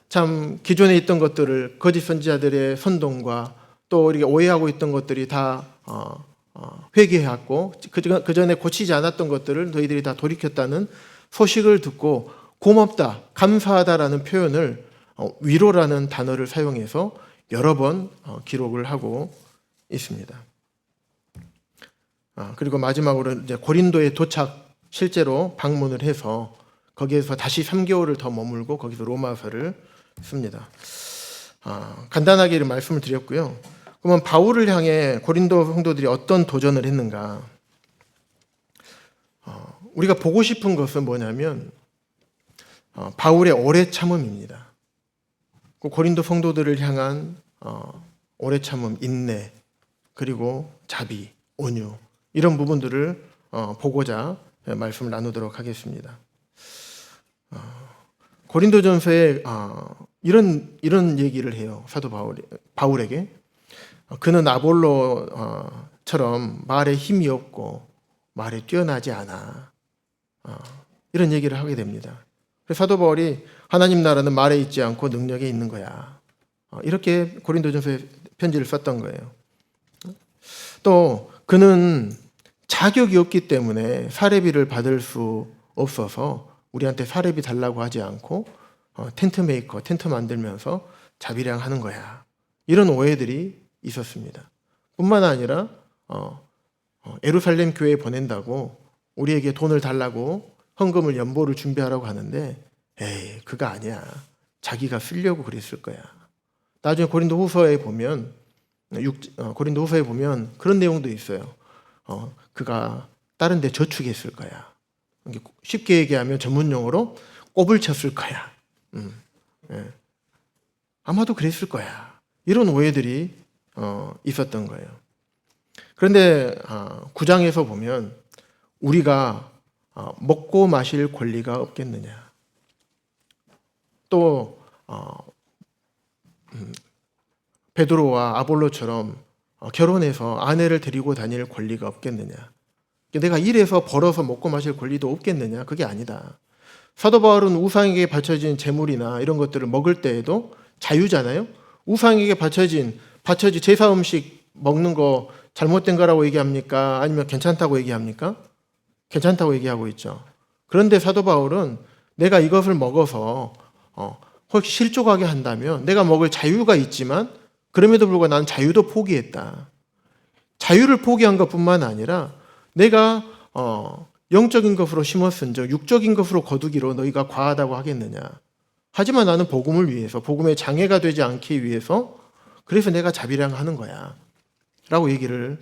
참 기존에 있던 것들을 거짓 선지자들의 선동과 또 우리가 오해하고 있던 것들이 다 회개했고 그 전에 고치지 않았던 것들을 너희들이 다 돌이켰다는 소식을 듣고 고맙다, 감사하다라는 표현을 위로라는 단어를 사용해서 여러 번 기록을 하고 있습니다. 그리고 마지막으로 이제 고린도에 실제로 방문을 해서 거기에서 다시 3개월을 더 머물고 거기서 로마서를 씁니다. 간단하게 말씀을 드렸고요. 그러면 바울을 향해 고린도 성도들이 어떤 도전을 했는가? 우리가 보고 싶은 것은 뭐냐면 바울의 오래 참음입니다. 고린도 성도들을 향한 오래 참음, 인내, 그리고 자비, 온유, 이런 부분들을 보고자 말씀을 나누도록 하겠습니다. 고린도전서에 이런 얘기를 해요. 사도 바울에게. 그는 아볼로처럼 말에 힘이 없고 말에 뛰어나지 않아. 이런 얘기를 하게 됩니다. 그래서 사도 바울이 하나님 나라는 말에 있지 않고 능력에 있는 거야. 이렇게 고린도전서에 편지를 썼던 거예요. 또 그는 자격이 없기 때문에 사례비를 받을 수 없어서 우리한테 사례비 달라고 하지 않고 텐트 메이커, 텐트 만들면서 자비량하는 거야. 이런 오해들이 있었습니다. 뿐만 아니라 예루살렘 교회에 보낸다고 우리에게 돈을 달라고 헌금을 연보를 준비하라고 하는데 에이, 그거 아니야. 자기가 쓰려고 그랬을 거야. 나중에 고린도 후서에 보면 그런 내용도 있어요. 그가 다른 데 저축했을 거야. 쉽게 얘기하면 전문용어로 꼽을 쳤을 거야. 예. 아마도 그랬을 거야. 이런 오해들이 있었던 거예요. 그런데 9장에서 보면 우리가 먹고 마실 권리가 없겠느냐. 또 베드로와 아볼로처럼 결혼해서 아내를 데리고 다닐 권리가 없겠느냐. 내가 일해서 벌어서 먹고 마실 권리도 없겠느냐. 그게 아니다. 사도 바울은 우상에게 바쳐진 제물이나 이런 것들을 먹을 때에도 자유잖아요. 우상에게 바쳐진 제사 음식 먹는 거 잘못된 거라고 얘기합니까? 아니면 괜찮다고 얘기합니까? 괜찮다고 얘기하고 있죠. 그런데 사도 바울은 내가 이것을 먹어서 혹시 실족하게 한다면 내가 먹을 자유가 있지만 그럼에도 불구하고 나는 자유도 포기했다. 자유를 포기한 것뿐만 아니라 내가 영적인 것으로 심었은즉 육적인 것으로 거두기로 너희가 과하다고 하겠느냐. 하지만 나는 복음을 위해서, 복음의 장애가 되지 않기 위해서 그래서 내가 자비량하는 거야 라고 얘기를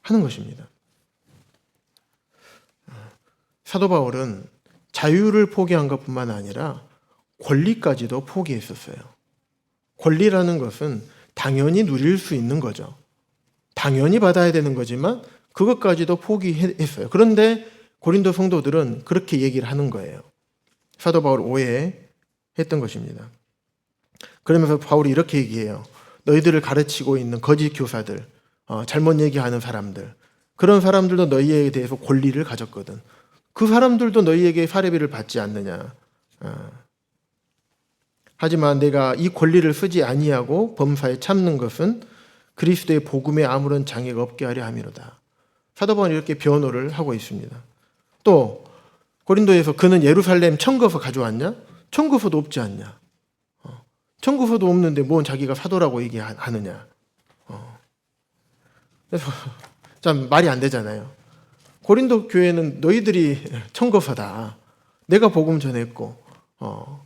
하는 것입니다. 사도 바울은 자유를 포기한 것뿐만 아니라 권리까지도 포기했었어요. 권리라는 것은 당연히 누릴 수 있는 거죠. 당연히 받아야 되는 거지만 그것까지도 포기했어요. 그런데 고린도 성도들은 그렇게 얘기를 하는 거예요. 사도 바울 오해했던 것입니다. 그러면서 바울이 이렇게 얘기해요. 너희들을 가르치고 있는 거짓 교사들, 잘못 얘기하는 사람들, 그런 사람들도 너희에 대해서 권리를 가졌거든. 그 사람들도 너희에게 사례비를 받지 않느냐. 하지만 내가 이 권리를 쓰지 아니하고 범사에 참는 것은 그리스도의 복음에 아무런 장애가 없게 하려 함이로다. 사도 바울은 이렇게 변호를 하고 있습니다. 또 고린도에서 그는 예루살렘 청거서 가져왔냐? 청거서도 없지 않냐? 청거서도 없는데 뭔 자기가 사도라고 얘기하느냐? 그래서 참 말이 안 되잖아요. 고린도 교회는 너희들이 청거서다. 내가 복음 전했고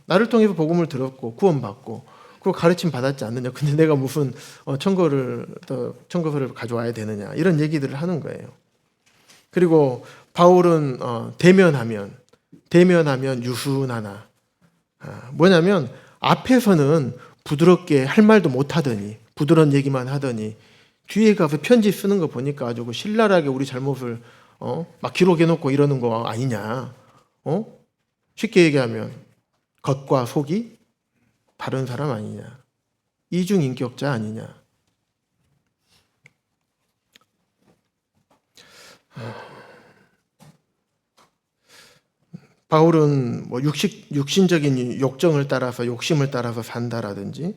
나를 통해서 복음을 들었고 구원받고 그리고 가르침 받았지 않느냐. 근데 내가 무슨 청거서를 가져와야 되느냐. 이런 얘기들을 하는 거예요. 그리고 바울은 대면하면 대면하면 유순하나. 뭐냐면 앞에서는 부드럽게 할 말도 못하더니 부드러운 얘기만 하더니 뒤에 가서 편지 쓰는 거 보니까 아주 신랄하게 우리 잘못을 막 기록해놓고 이러는 거 아니냐. 쉽게 얘기하면 겉과 속이 다른 사람 아니냐. 이중인격자 아니냐. 바울은 뭐 육신적인 욕정을 따라서 욕심을 따라서 산다라든지,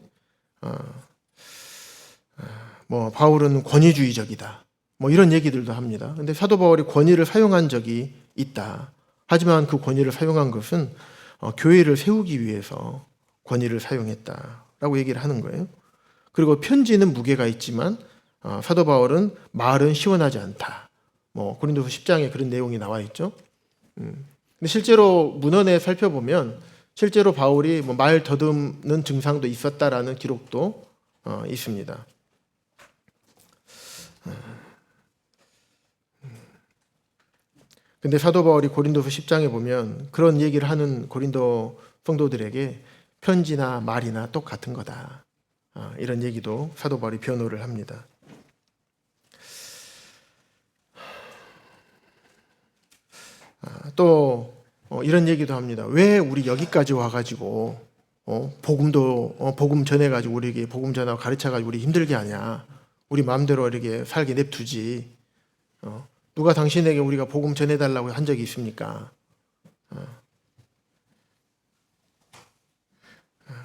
뭐 바울은 권위주의적이다. 뭐 이런 얘기들도 합니다. 근데 사도 바울이 권위를 사용한 적이 있다. 하지만 그 권위를 사용한 것은 교회를 세우기 위해서 권위를 사용했다라고 얘기를 하는 거예요. 그리고 편지는 무게가 있지만 사도 바울은 말은 시원하지 않다. 뭐 고린도서 10장에 그런 내용이 나와 있죠. 근데 실제로 문헌에 살펴보면 실제로 바울이 뭐 말 더듬는 증상도 있었다라는 기록도 있습니다. 근데 사도 바울이 고린도서 10장에 보면 그런 얘기를 하는 고린도 성도들에게 편지나 말이나 똑같은 거다. 이런 얘기도 사도 바울이 변호를 합니다. 또 이런 얘기도 합니다. 왜 우리 여기까지 와가지고 복음 전해가지고 우리에게 복음 전하고 가르쳐가지고 우리 힘들게 하냐? 우리 마음대로 이렇게 살게 냅두지. 누가 당신에게 우리가 복음 전해달라고 한 적이 있습니까?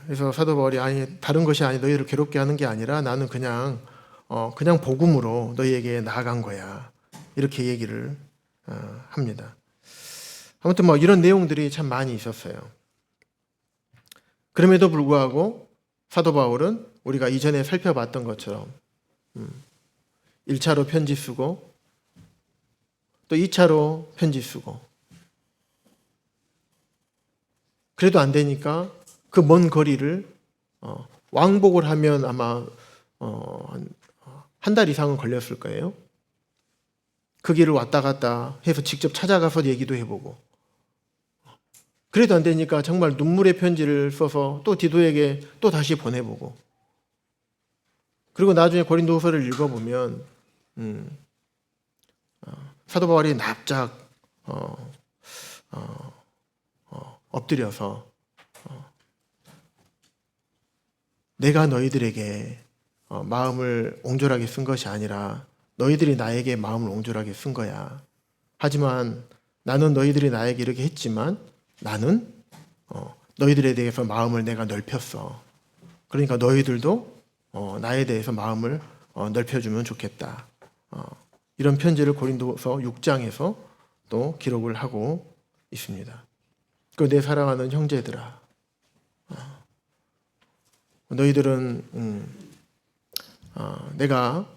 그래서 사도 바울이 아니 다른 것이 아니 너희를 괴롭게 하는 게 아니라 나는 그냥 복음으로 너희에게 나아간 거야. 이렇게 얘기를 합니다. 아무튼 뭐 이런 내용들이 참 많이 있었어요. 그럼에도 불구하고 사도 바울은 우리가 이전에 살펴봤던 것처럼 1차로 편지 쓰고 또 2차로 편지 쓰고 그래도 안 되니까 그 먼 거리를 왕복을 하면 아마 한 달 이상은 걸렸을 거예요. 그 길을 왔다 갔다 해서 직접 찾아가서 얘기도 해보고 그래도 안 되니까 정말 눈물의 편지를 써서 또 디도에게 또 다시 보내보고 그리고 나중에 고린도후서를 읽어보면 사도 바울이 납작 엎드려서 내가 너희들에게 마음을 옹졸하게 쓴 것이 아니라 너희들이 나에게 마음을 옹졸하게 쓴 거야. 하지만 나는 너희들이 나에게 이렇게 했지만 나는 너희들에 대해서 마음을 내가 넓혔어. 그러니까 너희들도 나에 대해서 마음을 넓혀주면 좋겠다. 이런 편지를 고린도서 6장에서 또 기록을 하고 있습니다. 그 내 사랑하는 형제들아, 너희들은 내가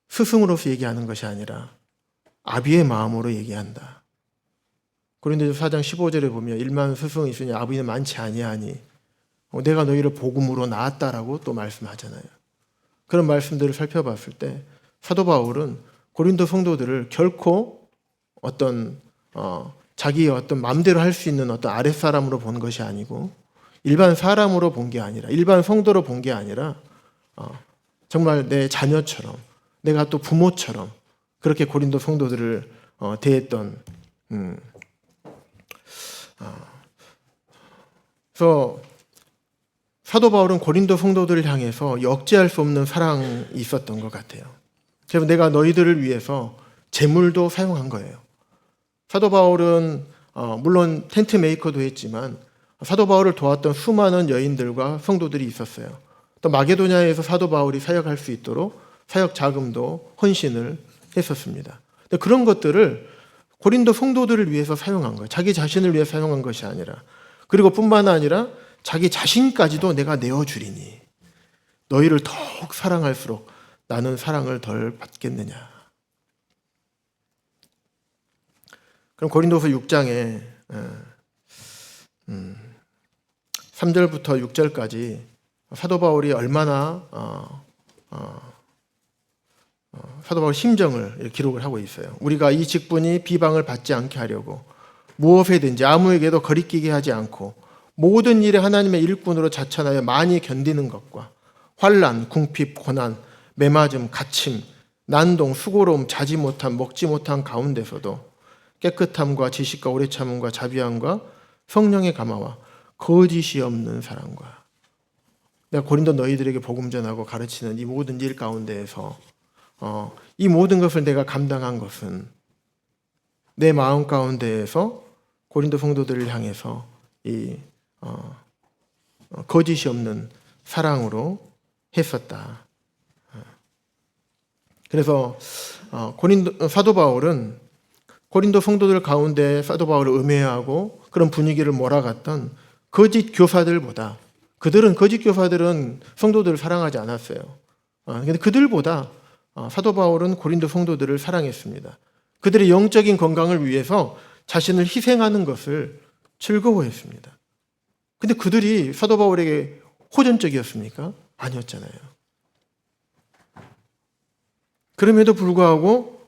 스승으로서 얘기하는 것이 아니라 아비의 마음으로 얘기한다. 고린도서 4장 15절에 보면 일만 스승이 있으니 아비는 많지 아니하니 내가 너희를 복음으로 낳았다라고 또 말씀하잖아요. 그런 말씀들을 살펴봤을 때 사도 바울은 고린도 성도들을 결코 어떤 자기의 어떤 마음대로 할 수 있는 어떤 아랫사람으로 본 것이 아니고 일반 사람으로 본 게 아니라 일반 성도로 본 게 아니라 정말 내 자녀처럼 내가 또 부모처럼 그렇게 고린도 성도들을 대했던 그래서 사도 바울은 고린도 성도들을 향해서 억제할 수 없는 사랑이 있었던 것 같아요. 그래서 내가 너희들을 위해서 재물도 사용한 거예요. 사도 바울은 물론 텐트 메이커도 했지만 사도 바울을 도왔던 수많은 여인들과 성도들이 있었어요. 또 마게도냐에서 사도 바울이 사역할 수 있도록 사역 자금도 헌신을 했었습니다. 근데 그런 것들을 고린도 성도들을 위해서 사용한 거예요. 자기 자신을 위해 사용한 것이 아니라 그리고 뿐만 아니라 자기 자신까지도 내가 내어주리니 너희를 더욱 사랑할수록 나는 사랑을 덜 받겠느냐. 그럼 고린도서 6장에 3절부터 6절까지 사도 바울이 얼마나 사도 바울 심정을 기록을 하고 있어요. 우리가 이 직분이 비방을 받지 않게 하려고 무엇에든지 아무에게도 거리끼게 하지 않고 모든 일에 하나님의 일꾼으로 자천하여 많이 견디는 것과 환난, 궁핍, 고난, 매맞음, 갇힘, 난동, 수고로움, 자지 못함, 먹지 못한 가운데서도 깨끗함과 지식과 오래 참음과 자비함과 성령의 감화와 거짓이 없는 사랑과 내가 고린도 너희들에게 복음 전하고 가르치는 이 모든 일 가운데에서 이 모든 것을 내가 감당한 것은 내 마음 가운데에서 고린도 성도들을 향해서 이 거짓이 없는 사랑으로 했었다. 그래서 사도 바울은 고린도 성도들 가운데 사도 바울을 음해하고 그런 분위기를 몰아갔던 거짓 교사들보다 거짓 교사들은 성도들을 사랑하지 않았어요. 그런데 그들보다 사도 바울은 고린도 성도들을 사랑했습니다. 그들의 영적인 건강을 위해서 자신을 희생하는 것을 즐거워했습니다. 근데 그들이 사도 바울에게 호전적이었습니까? 아니었잖아요. 그럼에도 불구하고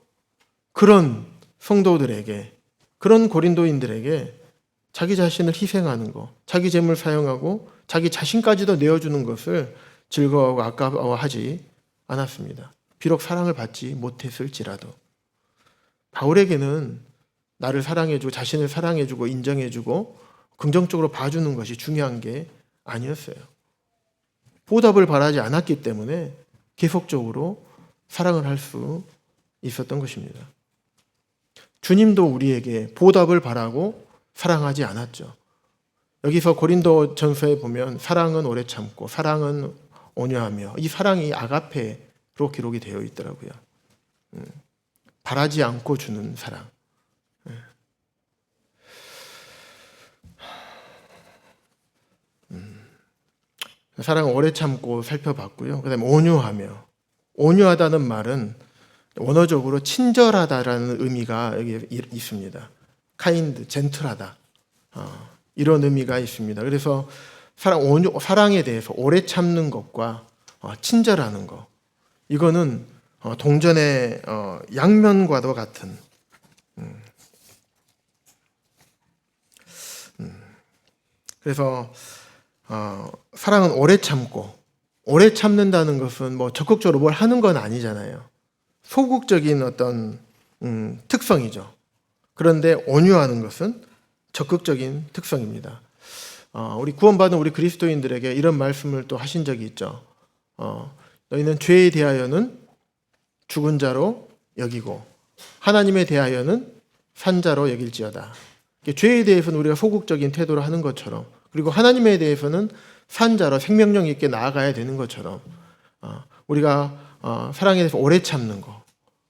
그런 성도들에게, 그런 고린도인들에게 자기 자신을 희생하는 것, 자기 재물 사용하고 자기 자신까지도 내어주는 것을 즐거워하고 아까워하지 않았습니다. 비록 사랑을 받지 못했을지라도. 바울에게는 나를 사랑해주고 자신을 사랑해주고 인정해주고 긍정적으로 봐주는 것이 중요한 게 아니었어요. 보답을 바라지 않았기 때문에 계속적으로 사랑을 할 수 있었던 것입니다. 주님도 우리에게 보답을 바라고 사랑하지 않았죠. 여기서 고린도 전서에 보면 사랑은 오래 참고 사랑은 온유하며 이 사랑이 아가페로 기록이 되어 있더라고요. 바라지 않고 주는 사랑. 사랑은 오래 참고 살펴봤고요. 그 다음에 온유하며. 온유하다는 말은 원어적으로 친절하다라는 의미가 여기 있습니다. kind, 젠틀하다. 이런 의미가 있습니다. 그래서 사랑에 대해서 오래 참는 것과 친절하는 것. 이거는 동전의 양면과도 같은 그래서 사랑은 오래 참고 오래 참는다는 것은 뭐 적극적으로 뭘 하는 건 아니잖아요. 소극적인 어떤 특성이죠. 그런데 온유하는 것은 적극적인 특성입니다. 우리 구원받은 우리 그리스도인들에게 이런 말씀을 또 하신 적이 있죠. 너희는 죄에 대하여는 죽은 자로 여기고 하나님에 대하여는 산 자로 여길지어다. 죄에 대해서는 우리가 소극적인 태도를 하는 것처럼 그리고 하나님에 대해서는 산 자로 생명력 있게 나아가야 되는 것처럼 우리가 사랑에 대해서 오래 참는 거,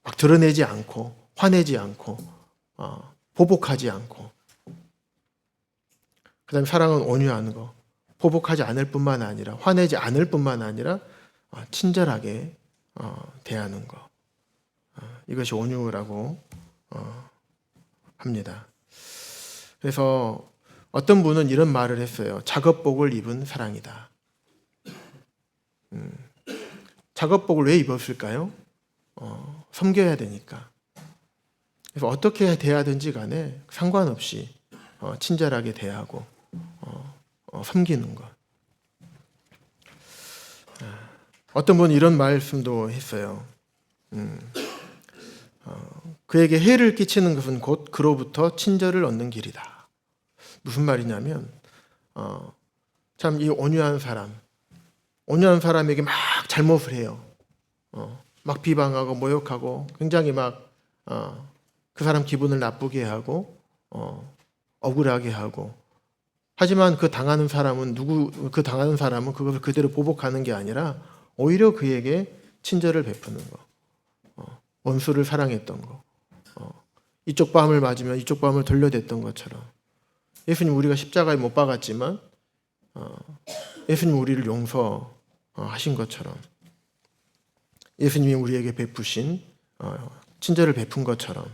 막 드러내지 않고 화내지 않고 보복하지 않고 그 다음에 사랑은 온유하는 거, 보복하지 않을 뿐만 아니라 화내지 않을 뿐만 아니라 친절하게 대하는 거, 이것이 온유라고 합니다. 그래서 어떤 분은 이런 말을 했어요. 작업복을 입은 사랑이다. 작업복을 왜 입었을까요? 섬겨야 되니까. 그래서 어떻게 대하든지 간에 상관없이 친절하게 대하고 섬기는 것. 어떤 분은 이런 말씀도 했어요. 그에게 해를 끼치는 것은 곧 그로부터 친절을 얻는 길이다. 무슨 말이냐면 참 이 온유한 사람에게 막 잘못을 해요. 막 비방하고 모욕하고 굉장히 막 그 사람 기분을 나쁘게 하고 억울하게 하고 하지만 그 당하는 사람은 그것을 그대로 보복하는 게 아니라 오히려 그에게 친절을 베푸는 거, 원수를 사랑했던 거, 이쪽 뺨을 맞으면 이쪽 뺨을 돌려댔던 것처럼 예수님 우리가 십자가에 못 박았지만 예수님 우리를 용서하신 것처럼 예수님이 우리에게 베푸신 친절을 베푼 것처럼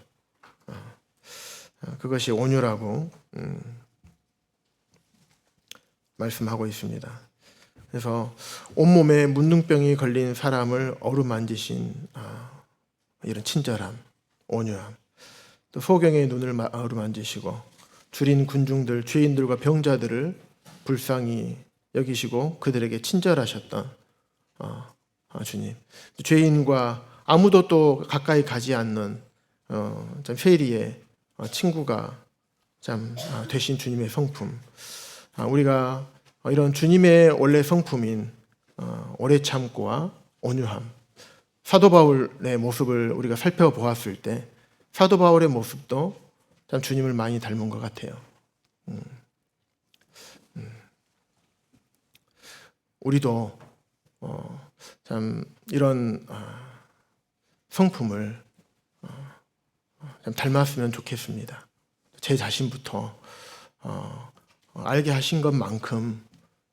그것이 온유라고 말씀하고 있습니다. 그래서 온몸에 문둥병이 걸린 사람을 어루만지신 이런 친절함, 온유함, 또 소경의 눈을 어루만지시고 줄인 군중들, 죄인들과 병자들을 불쌍히 여기시고 그들에게 친절하셨던 주님. 죄인과 아무도 또 가까이 가지 않는 참 페리의 친구가 참 되신 주님의 성품. 우리가 이런 주님의 원래 성품인 오래 참고와 온유함, 사도 바울의 모습을 우리가 살펴보았을 때 사도 바울의 모습도 참 주님을 많이 닮은 것 같아요. 우리도 참 이런 성품을 참 닮았으면 좋겠습니다. 제 자신부터 알게 하신 것만큼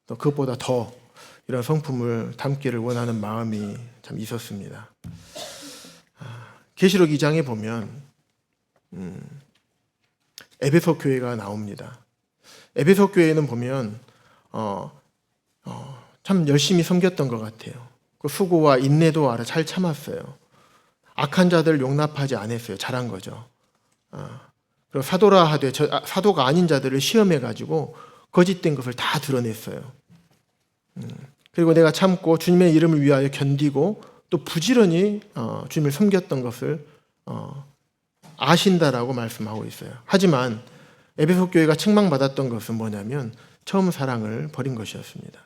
또 그것보다 더 이런 성품을 담기를 원하는 마음이 참 있었습니다. 계시록 2장에 보면 에베소 교회가 나옵니다. 에베소 교회는 보면 참 열심히 섬겼던 것 같아요. 그 수고와 인내도 알아 잘 참았어요. 악한 자들 용납하지 않았어요. 잘한 거죠. 그리고 사도라 하되 사도가 아닌 자들을 시험해 가지고 거짓된 것을 다 드러냈어요. 그리고 내가 참고 주님의 이름을 위하여 견디고 또 부지런히 주님을 섬겼던 것을 아신다라고 말씀하고 있어요. 하지만 에베소 교회가 책망받았던 것은 뭐냐면 처음 사랑을 버린 것이었습니다.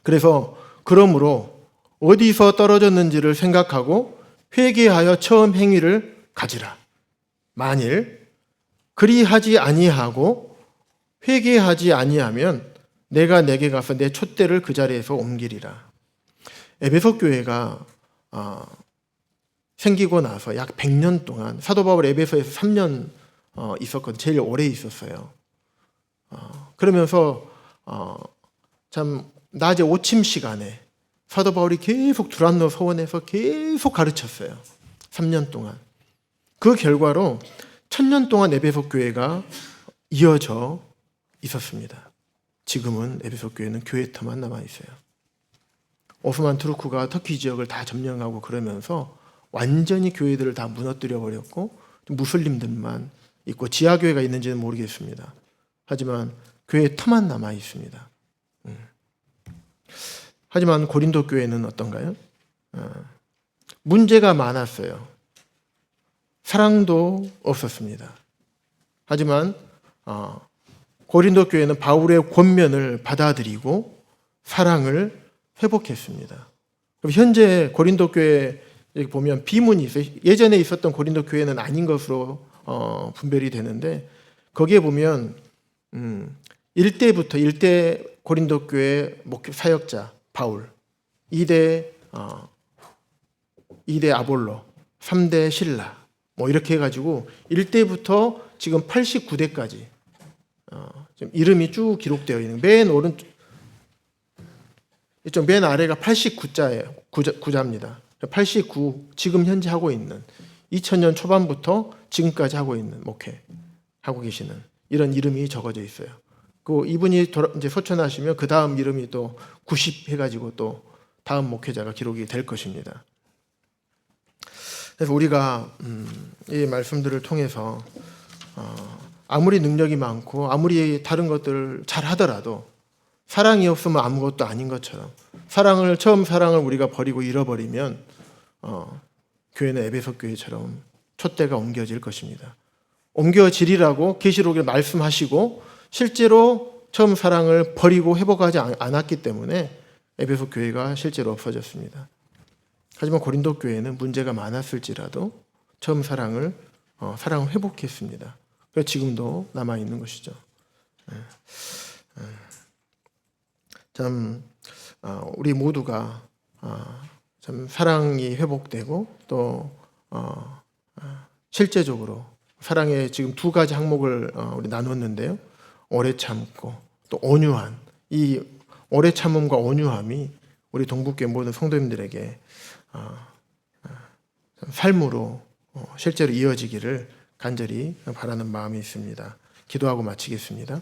그래서 그러므로 어디서 떨어졌는지를 생각하고 회개하여 처음 행위를 가지라. 만일 그리하지 아니하고 회개하지 아니하면 내가 내게 가서 내 촛대를 그 자리에서 옮기리라. 에베소 교회가 생기고 나서 약 100년 동안 사도 바울 에베소에서 3년 있었거든요. 제일 오래 있었어요. 그러면서 참 낮에 오침 시간에 사도 바울이 계속 두란노 서원에서 계속 가르쳤어요. 3년 동안. 그 결과로 1000년 동안 에베소 교회가 이어져 있었습니다. 지금은 에베소 교회는 교회터만 남아있어요. 오스만 투르크가 터키 지역을 다 점령하고 그러면서 완전히 교회들을 다 무너뜨려 버렸고 무슬림들만 있고 지하교회가 있는지는 모르겠습니다. 하지만 교회터만 남아있습니다. 하지만 고린도 교회는 어떤가요? 문제가 많았어요. 사랑도 없었습니다. 하지만 고린도 교회는 바울의 권면을 받아들이고 사랑을 회복했습니다. 그럼 현재 고린도 교회 보면 비문이 있어요. 예전에 있었던 고린도 교회는 아닌 것으로 분별이 되는데 거기에 보면 1대부터 1대 고린도 교회 목회 사역자 바울, 2대 아볼로, 3대 실라 뭐 이렇게 해가지고 1대부터 지금 89대까지 지금 이름이 쭉 기록되어 있는 맨 오른쪽 이쪽 맨 아래가 89자예요. 9자입니다. 89 지금 현재 하고 있는 2000년 초반부터 지금까지 하고 있는 목회 하고 계시는 이런 이름이 적어져 있어요. 그 이분이 이제 소천하시면 그 다음 이름이 또 90 해가지고 또 다음 목회자가 기록이 될 것입니다. 그래서 우리가 이 말씀들을 통해서 아무리 능력이 많고 아무리 다른 것들을 잘 하더라도 사랑이 없으면 아무것도 아닌 것처럼 처음 사랑을 우리가 버리고 잃어버리면 교회는 에베소 교회처럼 촛대가 옮겨질 것입니다. 옮겨지리라고 계시록에 말씀하시고 실제로 처음 사랑을 버리고 회복하지 않았기 때문에 에베소 교회가 실제로 없어졌습니다. 하지만 고린도 교회는 문제가 많았을지라도 처음 사랑을 회복했습니다. 그래서 지금도 남아 있는 것이죠. 참 우리 모두가 참 사랑이 회복되고 또 실제적으로 사랑의 지금 두 가지 항목을 우리 나눴는데요. 오래 참고 또 온유한 이 오래 참음과 온유함이 우리 동북교회 모든 성도님들에게 삶으로 실제로 이어지기를 간절히 바라는 마음이 있습니다. 기도하고 마치겠습니다.